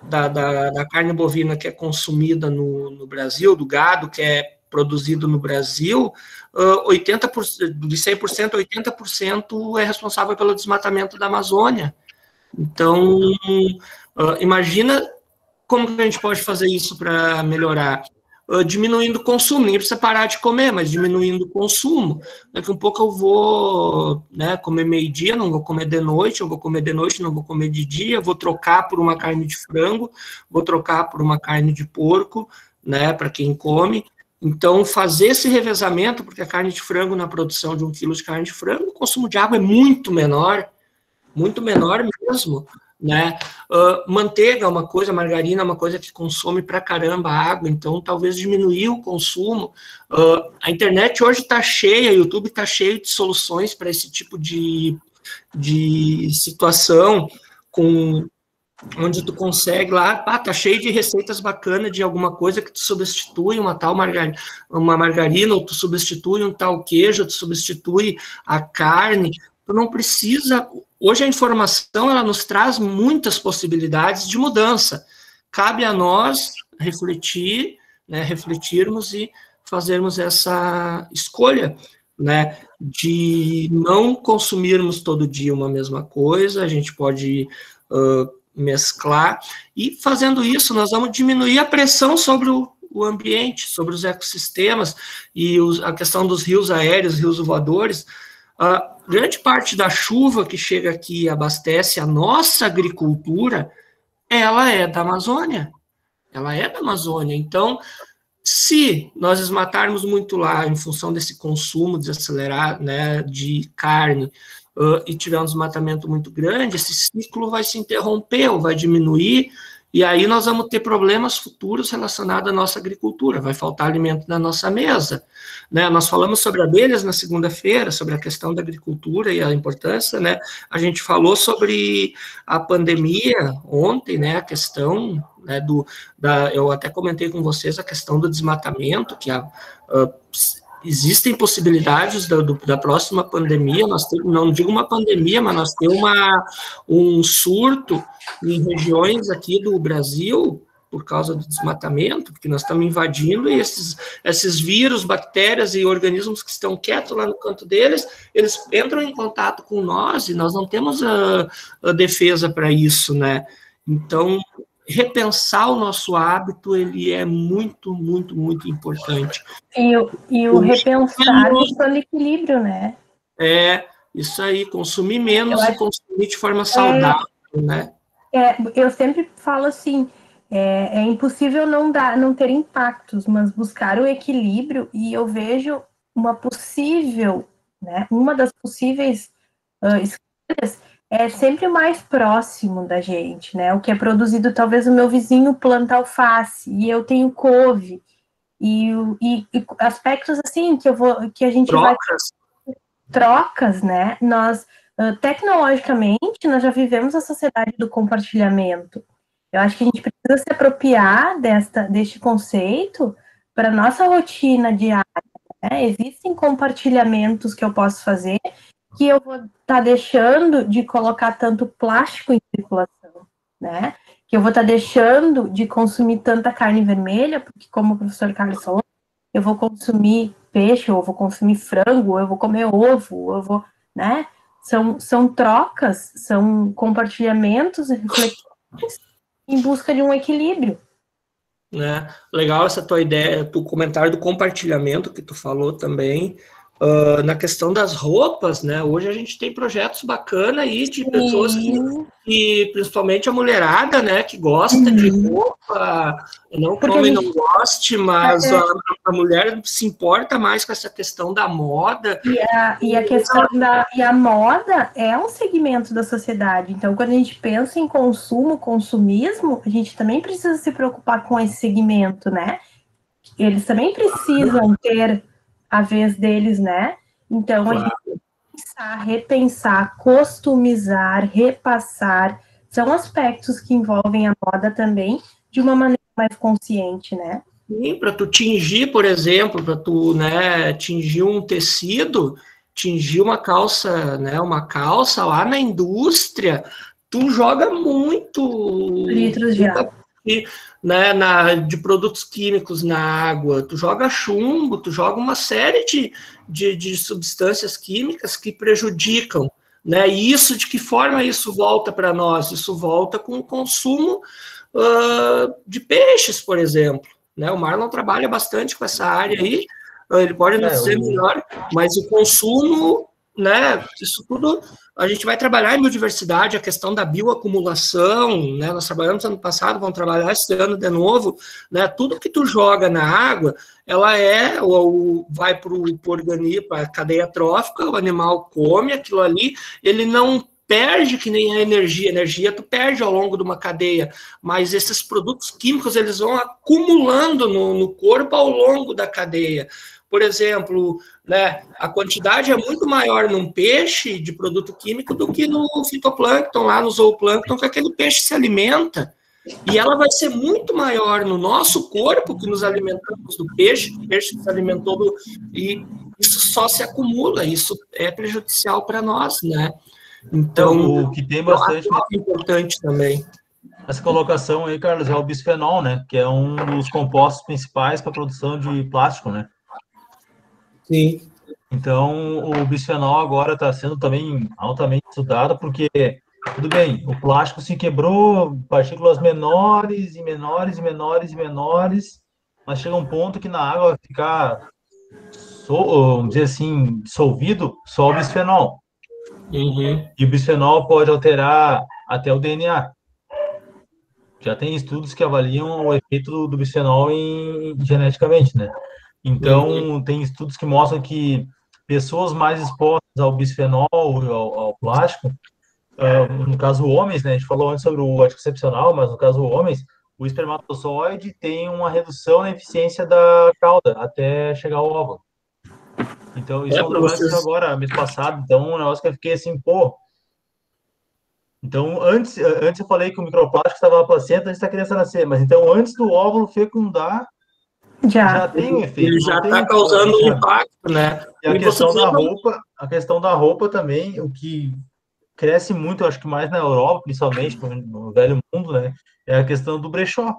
da carne bovina que é consumida no Brasil, do gado que é produzido no Brasil, 80%, de 100%, 80% é responsável pelo desmatamento da Amazônia. Então, imagina como que a gente pode fazer isso para melhorar. diminuindo o consumo. Ninguém precisa parar de comer, mas diminuindo o consumo. Daqui a um pouco eu vou, né, comer meio-dia, não vou comer de noite, eu vou comer de noite, não vou comer de dia, vou trocar por uma carne de frango, vou trocar por uma carne de porco, né, para quem come. Então, fazer esse revezamento, porque a carne de frango, na produção de 1 quilo de carne de frango, o consumo de água é muito menor mesmo, né? Manteiga é uma coisa, margarina é uma coisa que consome pra caramba água, então talvez diminuir o consumo. A internet hoje está cheia, o YouTube está cheio de soluções para esse tipo de situação, onde tu consegue lá, tá cheio de receitas bacanas de alguma coisa que tu substitui uma tal margarina, ou tu substitui um tal queijo, tu substitui a carne. Tu não precisa... Hoje a informação, ela nos traz muitas possibilidades de mudança. Cabe a nós refletir, né, refletirmos e fazermos essa escolha, né, de não consumirmos todo dia uma mesma coisa. A gente pode mesclar, e fazendo isso nós vamos diminuir a pressão sobre o ambiente, sobre os ecossistemas, e a questão dos rios aéreos, rios voadores. Grande parte da chuva que chega aqui e abastece a nossa agricultura, ela é da Amazônia. Ela é da Amazônia. Então, se nós desmatarmos muito lá em função desse consumo desacelerado, né, de carne, e tiver um desmatamento muito grande, esse ciclo vai se interromper ou vai diminuir, e aí nós vamos ter problemas futuros relacionados à nossa agricultura, vai faltar alimento na nossa mesa, né? Nós falamos sobre abelhas na segunda-feira, sobre a questão da agricultura e a importância, né? A gente falou sobre a pandemia ontem, né? A questão, né, eu até comentei com vocês a questão do desmatamento, que existem possibilidades da próxima pandemia, não digo uma pandemia, mas nós temos um surto em regiões aqui do Brasil por causa do desmatamento, porque nós estamos invadindo, e esses vírus, bactérias e organismos que estão quietos lá no canto deles, eles entram em contato com nós, e nós não temos a defesa para isso, né? Então, repensar o nosso hábito, ele é muito, muito, muito importante. E o repensar buscando equilíbrio, né? Isso aí, consumir menos e consumir de forma saudável, né? Eu sempre falo assim, é impossível não ter impactos, mas buscar o equilíbrio, e eu vejo uma das possíveis escolhas é sempre o mais próximo da gente, né? O que é produzido, talvez o meu vizinho planta alface, e eu tenho couve, e aspectos assim que a gente trocas, né? Nós, tecnologicamente, nós já vivemos a sociedade do compartilhamento. Eu acho que a gente precisa se apropriar deste conceito para nossa rotina diária, né? Existem compartilhamentos que eu posso fazer, que eu vou estar deixando de colocar tanto plástico em circulação, né? Que eu vou estar deixando de consumir tanta carne vermelha, porque, como o professor Carlos falou, eu vou consumir peixe, ou vou consumir frango, ou eu vou comer ovo, ou eu vou, né? São trocas, são compartilhamentos e reflexões em busca de um equilíbrio. Né? Legal essa tua ideia, o comentário do compartilhamento que tu falou também. Na questão das roupas, né? Hoje a gente tem projetos bacanas aí de pessoas que, principalmente a mulherada, né? Que gosta de roupa, não que o homem não goste, mas a mulher se importa mais com essa questão da moda. E a questão a moda é um segmento da sociedade. Então, quando a gente pensa em consumismo, a gente também precisa se preocupar com esse segmento, né? Eles também precisam ter a vez deles, né? Então, claro. A gente pensar, repensar, customizar, repassar, são aspectos que envolvem a moda também de uma maneira mais consciente, né? Sim, para tu tingir, por exemplo, para tu, né, tingir um tecido, tingir uma calça, né, lá na indústria, tu joga muito litros de água, né, de produtos químicos na água, tu joga chumbo, tu joga uma série de substâncias químicas que prejudicam, né? E isso, de que forma isso volta para nós? Isso volta com o consumo de peixes, por exemplo, né? O Marlon trabalha bastante com essa área aí, ele pode nos dizer melhor, mas o consumo, né, isso tudo, a gente vai trabalhar em biodiversidade, a questão da bioacumulação, né, nós trabalhamos ano passado, vamos trabalhar esse ano de novo, né, tudo que tu joga na água, ela vai para o organismo, para a cadeia trófica, o animal come aquilo ali, ele não perde que nem a energia tu perde ao longo de uma cadeia, mas esses produtos químicos, eles vão acumulando no corpo ao longo da cadeia. Por exemplo, né, a quantidade é muito maior num peixe de produto químico do que no fitoplâncton, lá no zooplâncton, que aquele peixe se alimenta. E ela vai ser muito maior no nosso corpo, que nos alimentamos do peixe, o peixe se alimentou e isso só se acumula, isso é prejudicial para nós, né? Então, o que tem bastante é importante também. Essa colocação aí, Carlos, é o bisfenol, né? Que é um dos compostos principais para a produção de plástico, né? Sim. Então, o bisfenol agora está sendo também altamente estudado, porque, tudo bem, o plástico se quebrou, partículas menores e menores e menores e menores, mas chega um ponto que na água vai ficar, vamos dizer assim, dissolvido só o bisfenol. Uhum. E o bisfenol pode alterar até o DNA. Já tem estudos que avaliam o efeito do bisfenol geneticamente, né? Então, tem estudos que mostram que pessoas mais expostas ao bisfenol, ao plástico, no caso homens, né? A gente falou antes sobre o anticoncepcional, mas no caso homens, o espermatozoide tem uma redução na eficiência da cauda até chegar ao óvulo. Então, isso é um negócio que agora, mês passado, então, um negócio que eu fiquei assim, pô. Então, antes eu falei que o microplástico estava na placenta antes da criança nascer, mas então, antes do óvulo fecundar, já tem um efeito. Ele já está causando um impacto, né? E a questão da roupa também, o que cresce muito, acho que mais na Europa, principalmente no velho mundo, né? É a questão do brechó.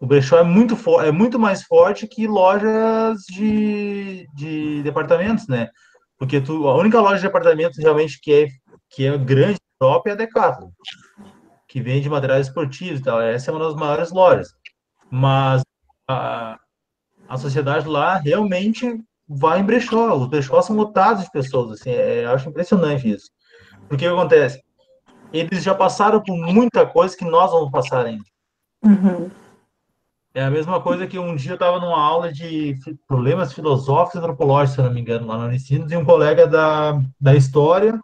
O brechó é muito mais forte que lojas de departamentos, né? Porque a única loja de departamentos realmente que é grande na Europa é a Decathlon, que vende materiais esportivos e tal. Essa é uma das maiores lojas. Mas a sociedade lá realmente vai em brechó. Os brechós são lotados de pessoas. Assim, eu acho impressionante isso. Porque o que acontece? Eles já passaram por muita coisa que nós vamos passar ainda. Uhum. É a mesma coisa que um dia eu estava numa aula de problemas filosóficos e antropológicos, se eu não me engano, lá no Unicinos, e um colega da história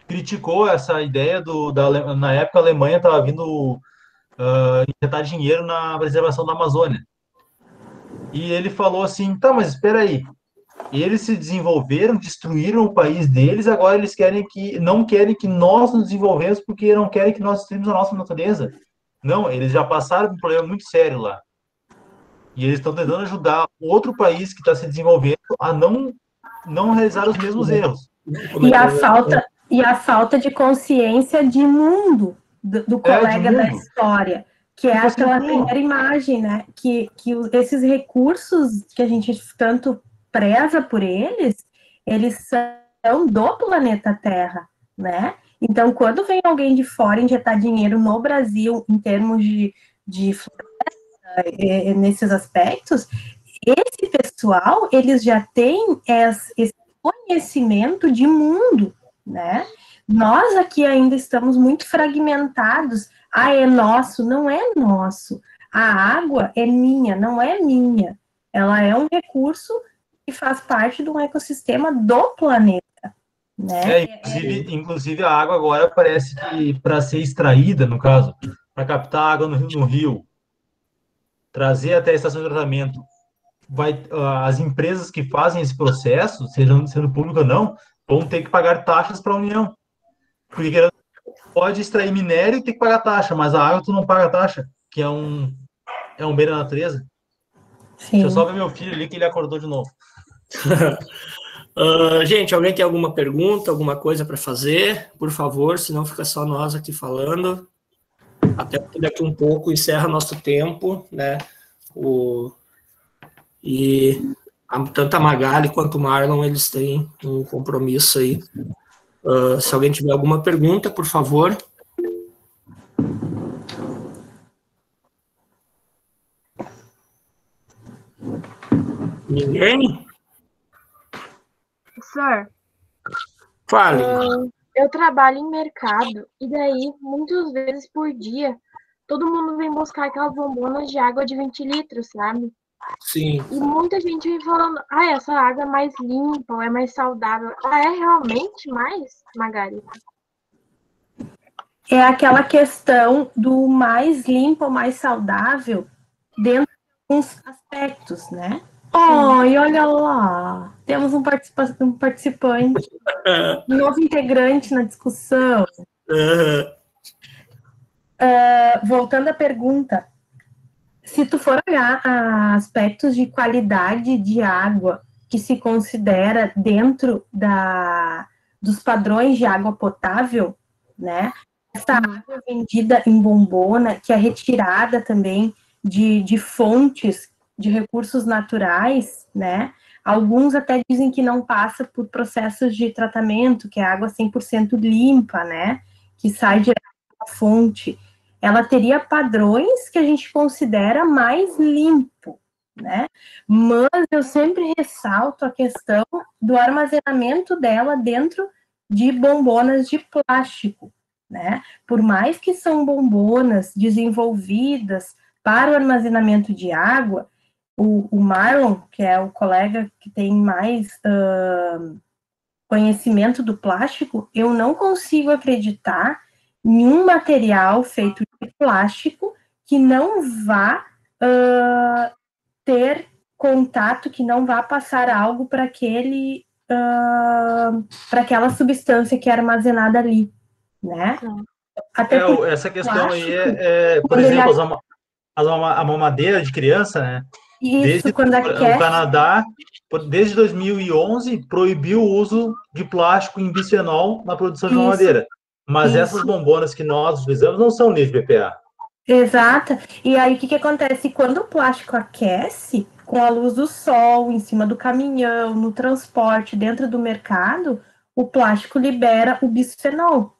criticou essa ideia na época a Alemanha estava vindo injetar dinheiro na preservação da Amazônia. E ele falou assim, tá, mas espera aí, eles se desenvolveram, destruíram o país deles, agora eles não querem que nós nos desenvolvemos porque não querem que nós destruímos a nossa natureza. Não, eles já passaram por um problema muito sério lá. E eles estão tentando ajudar outro país que está se desenvolvendo a não realizar os mesmos erros. E a falta de consciência de mundo do colega da história, que é aquela primeira imagem, né? Que esses recursos que a gente tanto preza por eles são do planeta Terra, né? Então, quando vem alguém de fora injetar dinheiro no Brasil, em termos de floresta, nesses aspectos, esse pessoal, eles já têm esse conhecimento de mundo, né? Nós aqui ainda estamos muito fragmentados. É nosso, não é nosso. A água é minha, não é minha. Ela é um recurso que faz parte de um ecossistema do planeta. Né? Inclusive, a água agora parece que, para ser extraída, no caso, para captar água no rio, trazer até a estação de tratamento, as empresas que fazem esse processo, sendo público ou não, vão ter que pagar taxas para a União. Porque pode extrair minério e ter que pagar taxa, mas a água tu não paga taxa, que é um bem da natureza. Sim. Deixa eu só ver meu filho ali, que ele acordou de novo. Gente, alguém tem alguma pergunta, alguma coisa para fazer? Por favor, senão fica só nós aqui falando. Até porque daqui um pouco encerra nosso tempo, né? E tanto a Magali quanto o Marlon, eles têm um compromisso aí. Se alguém tiver alguma pergunta, por favor. Ninguém? Professor, Fale. eu trabalho em mercado e daí, muitas vezes por dia, todo mundo vem buscar aquelas bombonas de água de 20 litros, sabe? Sim. E muita gente vem falando, essa água é mais limpa, é mais saudável. É realmente mais, Magari? É aquela questão do mais limpo ou mais saudável dentro de alguns aspectos, né? Oh, e olha lá, temos um participante, um novo integrante na discussão. Voltando à pergunta, se tu for olhar aspectos de qualidade de água que se considera dentro dos padrões de água potável, né? Essa água vendida em bombona, que é retirada também de fontes de recursos naturais, né? Alguns até dizem que não passa por processos de tratamento, que é água 100% limpa, né? Que sai direto da fonte. Ela teria padrões que a gente considera mais limpo, né? Mas eu sempre ressalto a questão do armazenamento dela dentro de bombonas de plástico, né? Por mais que são bombonas desenvolvidas para o armazenamento de água, o Marlon, que é o colega que tem mais conhecimento do plástico, eu não consigo acreditar em um material feito de plástico que não vá ter contato, que não vá passar algo para para aquela substância que é armazenada ali, né? Até essa questão plástico, aí por exemplo, a mamadeira de criança, né? Isso, quando aquece... O Canadá, desde 2011, proibiu o uso de plástico em bisfenol na produção de mamadeira. Mas essas bombonas que nós utilizamos não são livres de BPA. Exato. E aí, o que acontece? Quando o plástico aquece, com a luz do sol, em cima do caminhão, no transporte, dentro do mercado, o plástico libera o bisfenol,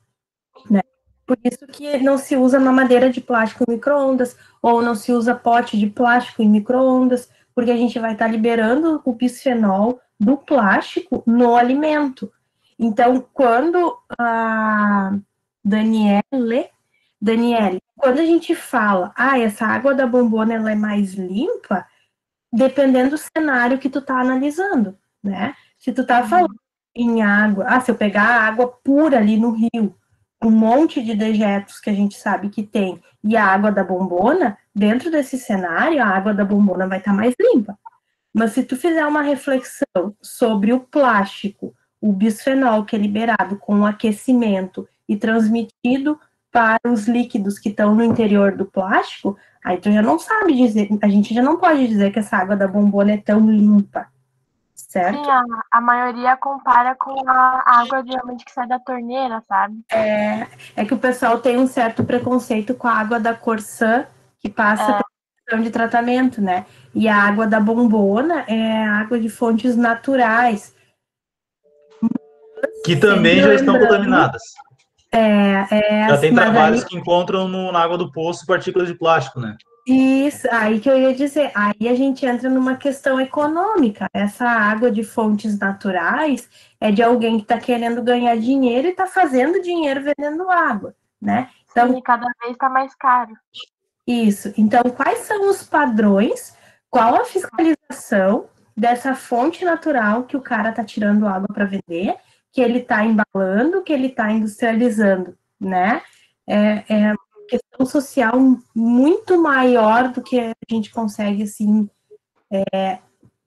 né? Por isso que não se usa mamadeira de plástico em micro-ondas, ou não se usa pote de plástico em micro-ondas, porque a gente vai estar liberando o bisfenol do plástico no alimento. Então, quando a Daniele, quando a gente fala, essa água da bombona ela é mais limpa, dependendo do cenário que tu tá analisando, né? Se tu tá falando em água, se eu pegar a água pura ali no rio, um monte de dejetos que a gente sabe que tem, e a água da bombona, dentro desse cenário, a água da bombona vai estar mais limpa. Mas se tu fizer uma reflexão sobre o plástico, o bisfenol que é liberado com o aquecimento e transmitido para os líquidos que estão no interior do plástico, aí tu já não sabe dizer, a gente já não pode dizer que essa água da bombona é tão limpa, certo? Sim, a maioria compara com a água realmente que sai da torneira, sabe? É que o pessoal tem um certo preconceito com a água da Corsã, que passa pela questão de tratamento, né? E a água da bombona é água de fontes naturais. Que também já estão contaminadas. Já tem trabalhos que encontram na água do poço partículas de plástico, né? Isso, aí que eu ia dizer, aí a gente entra numa questão econômica. Essa água de fontes naturais é de alguém que está querendo ganhar dinheiro e está fazendo dinheiro vendendo água, né? Então, e cada vez está mais caro. Isso. Então, quais são os padrões? Qual a fiscalização dessa fonte natural que o cara está tirando água para vender, que ele está embalando, que ele está industrializando, né? É uma questão social muito maior do que a gente consegue, assim,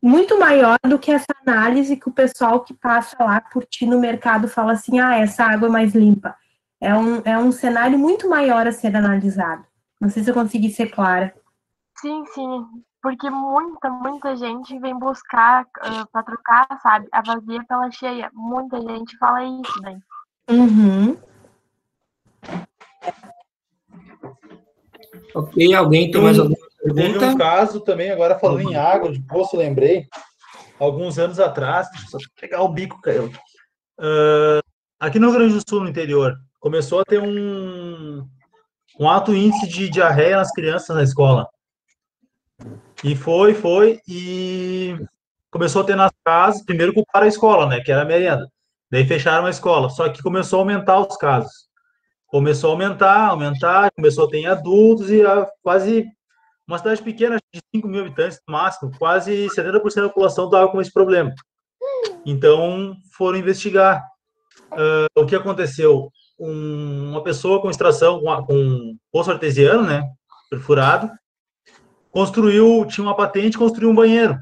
muito maior do que essa análise que o pessoal que passa lá por ti no mercado fala assim, essa água é mais limpa. É um cenário muito maior a ser analisado. Não sei se eu consegui ser clara. Sim, sim. Porque muita gente vem buscar para trocar, sabe? A vazia pela cheia. Muita gente fala isso, né? Uhum. Ok, alguém tem mais alguma pergunta? Teve um caso também, agora falando em água de poço, lembrei, alguns anos atrás, deixa eu só pegar o bico, caiu. Aqui no Rio Grande do Sul, no interior, começou a ter um alto índice de diarreia nas crianças na escola. E foi, e começou a ter nas casas, primeiro culparam a escola, né, que era a merenda. Daí fecharam a escola, só que começou a aumentar os casos. Começou a aumentar, começou a ter em adultos e quase uma cidade pequena, de 5 mil habitantes no máximo, quase 70% da população estava com esse problema. Então, foram investigar o que aconteceu. Uma pessoa com extração, com poço artesiano, né, perfurado, tinha uma patente, construiu um banheiro.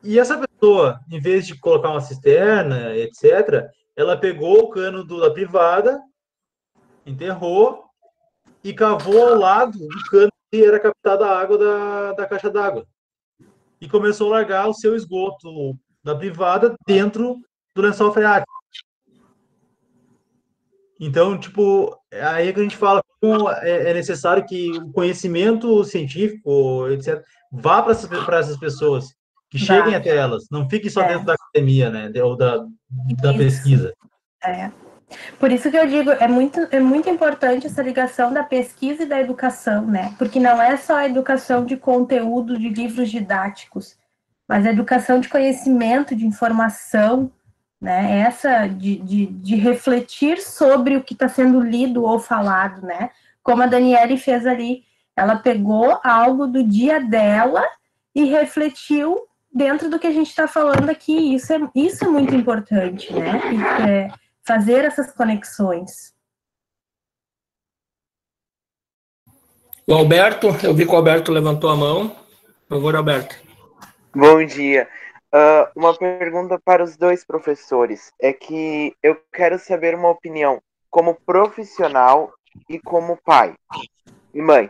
E essa pessoa, em vez de colocar uma cisterna, etc., ela pegou o cano da privada, enterrou e cavou ao lado do cano que era captada a água da caixa d'água. E começou a largar o seu esgoto da privada dentro do lençol freático. Então, tipo, aí que a gente fala como é necessário que o conhecimento científico, etc., vá para essas pessoas, que cheguem até elas, não fiquem só dentro da academia, né, ou da pesquisa. Por isso que eu digo, é muito importante essa ligação da pesquisa e da educação, né? Porque não é só a educação de conteúdo de livros didáticos, mas a educação de conhecimento, de informação, né? Essa de refletir sobre o que está sendo lido ou falado, né? Como a Daniele fez ali, ela pegou algo do dia dela e refletiu dentro do que a gente está falando aqui. Isso é muito importante, né? Fazer essas conexões. O Alberto, eu vi que o Alberto levantou a mão. Por favor, Alberto. Bom dia. Uma pergunta para os dois professores. É que eu quero saber uma opinião como profissional e como pai e mãe.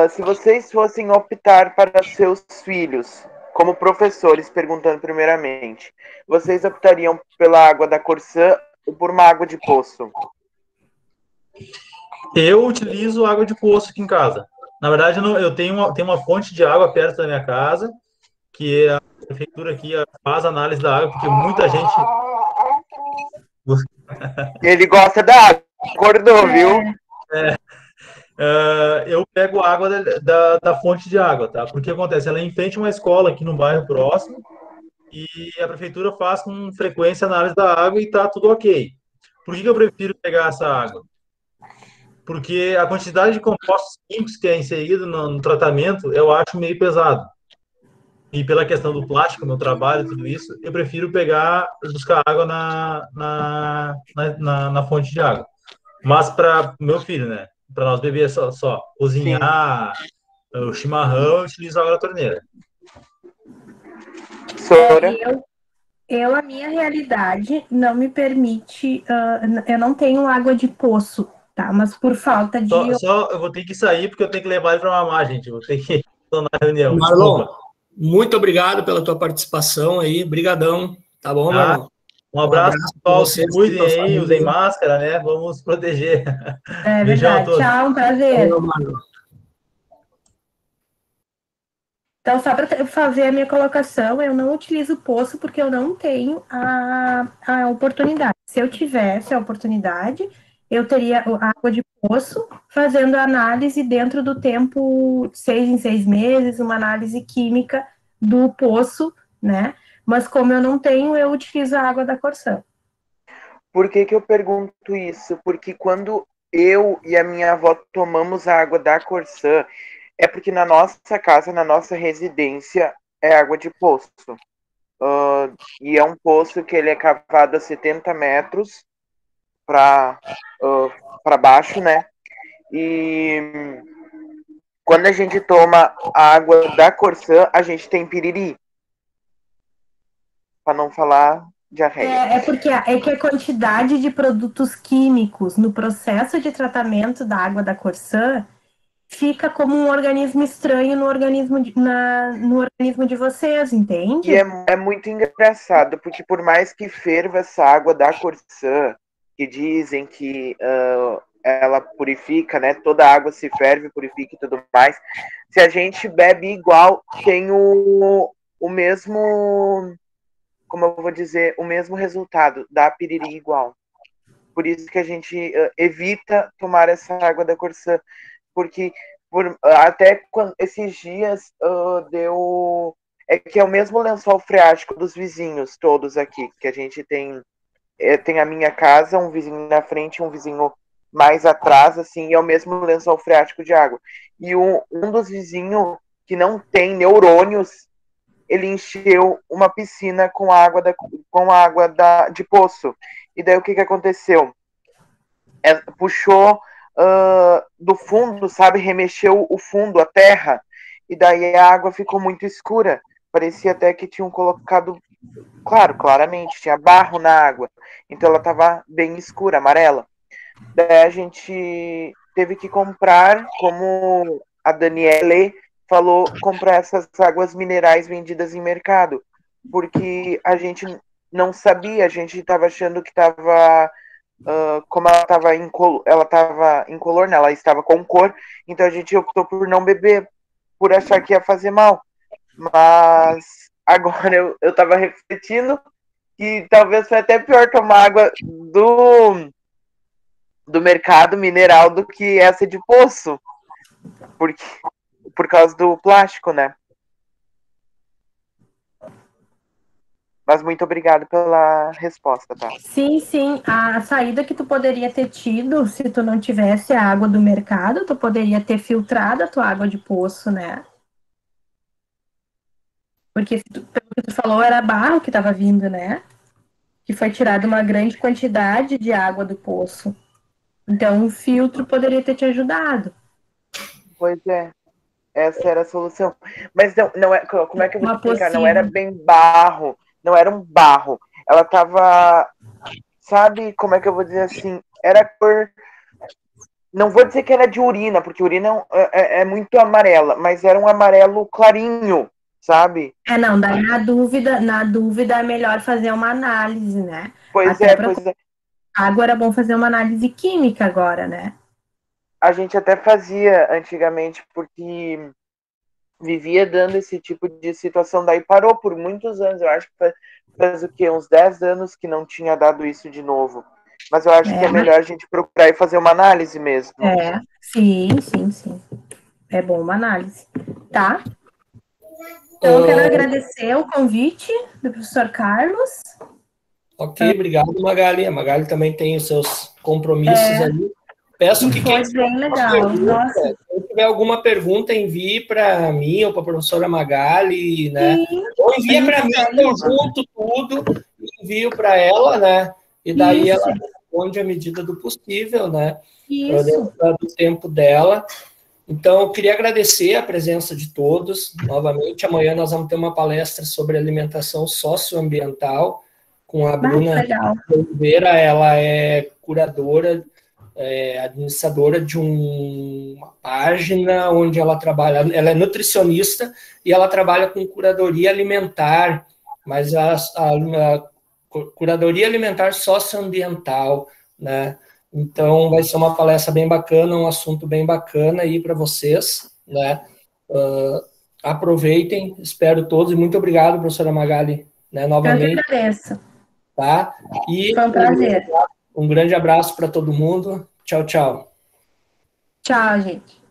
Se vocês fossem optar para seus filhos, como professores, perguntando primeiramente, vocês optariam pela água da Corsã ou por uma água de poço? Eu utilizo água de poço aqui em casa. Na verdade, eu tenho uma fonte de água perto da minha casa, que a prefeitura aqui faz análise da água, porque muita gente... Ele gosta da água, acordou, viu? Eu pego água da fonte de água, tá? Porque acontece, ela é em frente a uma escola aqui no bairro próximo, e a prefeitura faz com frequência análise da água e tá tudo ok. Por que eu prefiro pegar essa água? Porque a quantidade de compostos químicos que é inserido no tratamento, eu acho meio pesado. E pela questão do plástico, meu trabalho, tudo isso, eu prefiro buscar água na fonte de água. Mas para meu filho, né? Para nós beber só cozinhar, o chimarrão, eu utilizo água da torneira. A minha realidade não me permite, eu não tenho água de poço, tá? Mas por falta de... Eu vou ter que sair porque eu tenho que levar ele para mamar, gente. Eu vou ter que ir na reunião. Marlon, desculpa. Muito obrigado pela tua participação aí. Brigadão. Tá bom, Marlon? Um abraço, pessoal. Se cuidem aí, usem máscara, né? Vamos proteger. É verdade. Tchau, um prazer. Então, só para fazer a minha colocação, eu não utilizo poço porque eu não tenho a oportunidade. Se eu tivesse a oportunidade, eu teria água de poço, fazendo análise dentro do tempo 6 em 6 meses, uma análise química do poço, né? Mas como eu não tenho, eu utilizo a água da Corsã. Por que eu pergunto isso? Porque quando eu e a minha avó tomamos a água da Corsã, é porque na nossa casa, na nossa residência, é água de poço. E é um poço que ele é cavado a 70 metros para baixo, né? E quando a gente toma a água da Corsã, a gente tem piriri. Para não falar diarreia. Porque é que a quantidade de produtos químicos no processo de tratamento da água da Corsã fica como um organismo estranho no organismo de vocês, entende? E é muito engraçado, porque por mais que ferva essa água da Corsã, que dizem que ela purifica, né? Toda água se ferve, purifica e tudo mais. Se a gente bebe igual, tem o mesmo, como eu vou dizer, o mesmo resultado, dá piriri igual. Por isso que a gente evita tomar essa água da Corsã, porque até esses dias é que é o mesmo lençol freático dos vizinhos todos aqui, que a gente tem. Tem a minha casa, um vizinho na frente, um vizinho mais atrás, assim, e é o mesmo lençol freático de água. E um dos vizinhos que não tem neurônios, ele encheu uma piscina com água de poço. E daí o que aconteceu? Puxou do fundo, sabe? Remexeu o fundo, a terra, e daí a água ficou muito escura. Parecia até que tinham colocado, claramente, tinha barro na água. Então ela estava bem escura, amarela. Daí a gente teve que comprar, como a Daniele falou, comprar essas águas minerais vendidas em mercado. Porque a gente não sabia, a gente estava achando que estava... como ela estava incolor, né? Ela estava com cor, então a gente optou por não beber, por achar que ia fazer mal. Mas agora eu estava refletindo que talvez foi até pior tomar água do mercado mineral do que essa de poço, por causa do plástico, né? Mas muito obrigado pela resposta, tá? Sim, sim. A saída que tu poderia ter tido, se tu não tivesse a água do mercado, tu poderia ter filtrado a tua água de poço, né? Porque, pelo que tu falou, era barro que estava vindo, né? Que foi tirada uma grande quantidade de água do poço. Então, um filtro poderia ter te ajudado. Pois é. Essa era a solução. Mas não é, como é que eu vou Uma explicar? Não possível. era bem barro. Não era um barro. Ela tava... Sabe como é que eu vou dizer assim? Era cor... Não vou dizer que era de urina, porque urina é muito amarela, mas era um amarelo clarinho, sabe? Não, daí na dúvida é melhor fazer uma análise, né? Pois Até é, pra pois é. água era bom fazer uma análise química agora, né? A gente até fazia antigamente, porque vivia dando esse tipo de situação, daí parou por muitos anos. Eu acho que faz o quê? Uns 10 anos que não tinha dado isso de novo. Mas eu acho que é melhor a gente procurar e fazer uma análise mesmo. Sim. É bom uma análise. Tá? Então, eu quero agradecer o convite do professor Carlos. Ok, obrigado, Magali. A Magali também tem os seus compromissos ali. Peço que foi bem legal. Se tiver alguma pergunta, envie para mim ou para a professora Magali, né? Sim, ou envia para mim, eu junto tudo, envio para ela, né? E daí ela responde à medida do possível, né? Isso. Dentro do tempo dela. Então, eu queria agradecer a presença de todos. Novamente, amanhã nós vamos ter uma palestra sobre alimentação socioambiental com a Bruna Oliveira. Ela é curadora, administradora de uma página onde ela trabalha, ela é nutricionista e ela trabalha com curadoria alimentar, mas a curadoria alimentar socioambiental, né? Então, vai ser uma palestra bem bacana, um assunto bem bacana aí para vocês, né? Aproveitem, espero todos, e muito obrigado, professora Magali, né, novamente. Eu que agradeço. Tá? E foi um prazer. Um grande abraço para todo mundo. Tchau, tchau. Tchau, gente.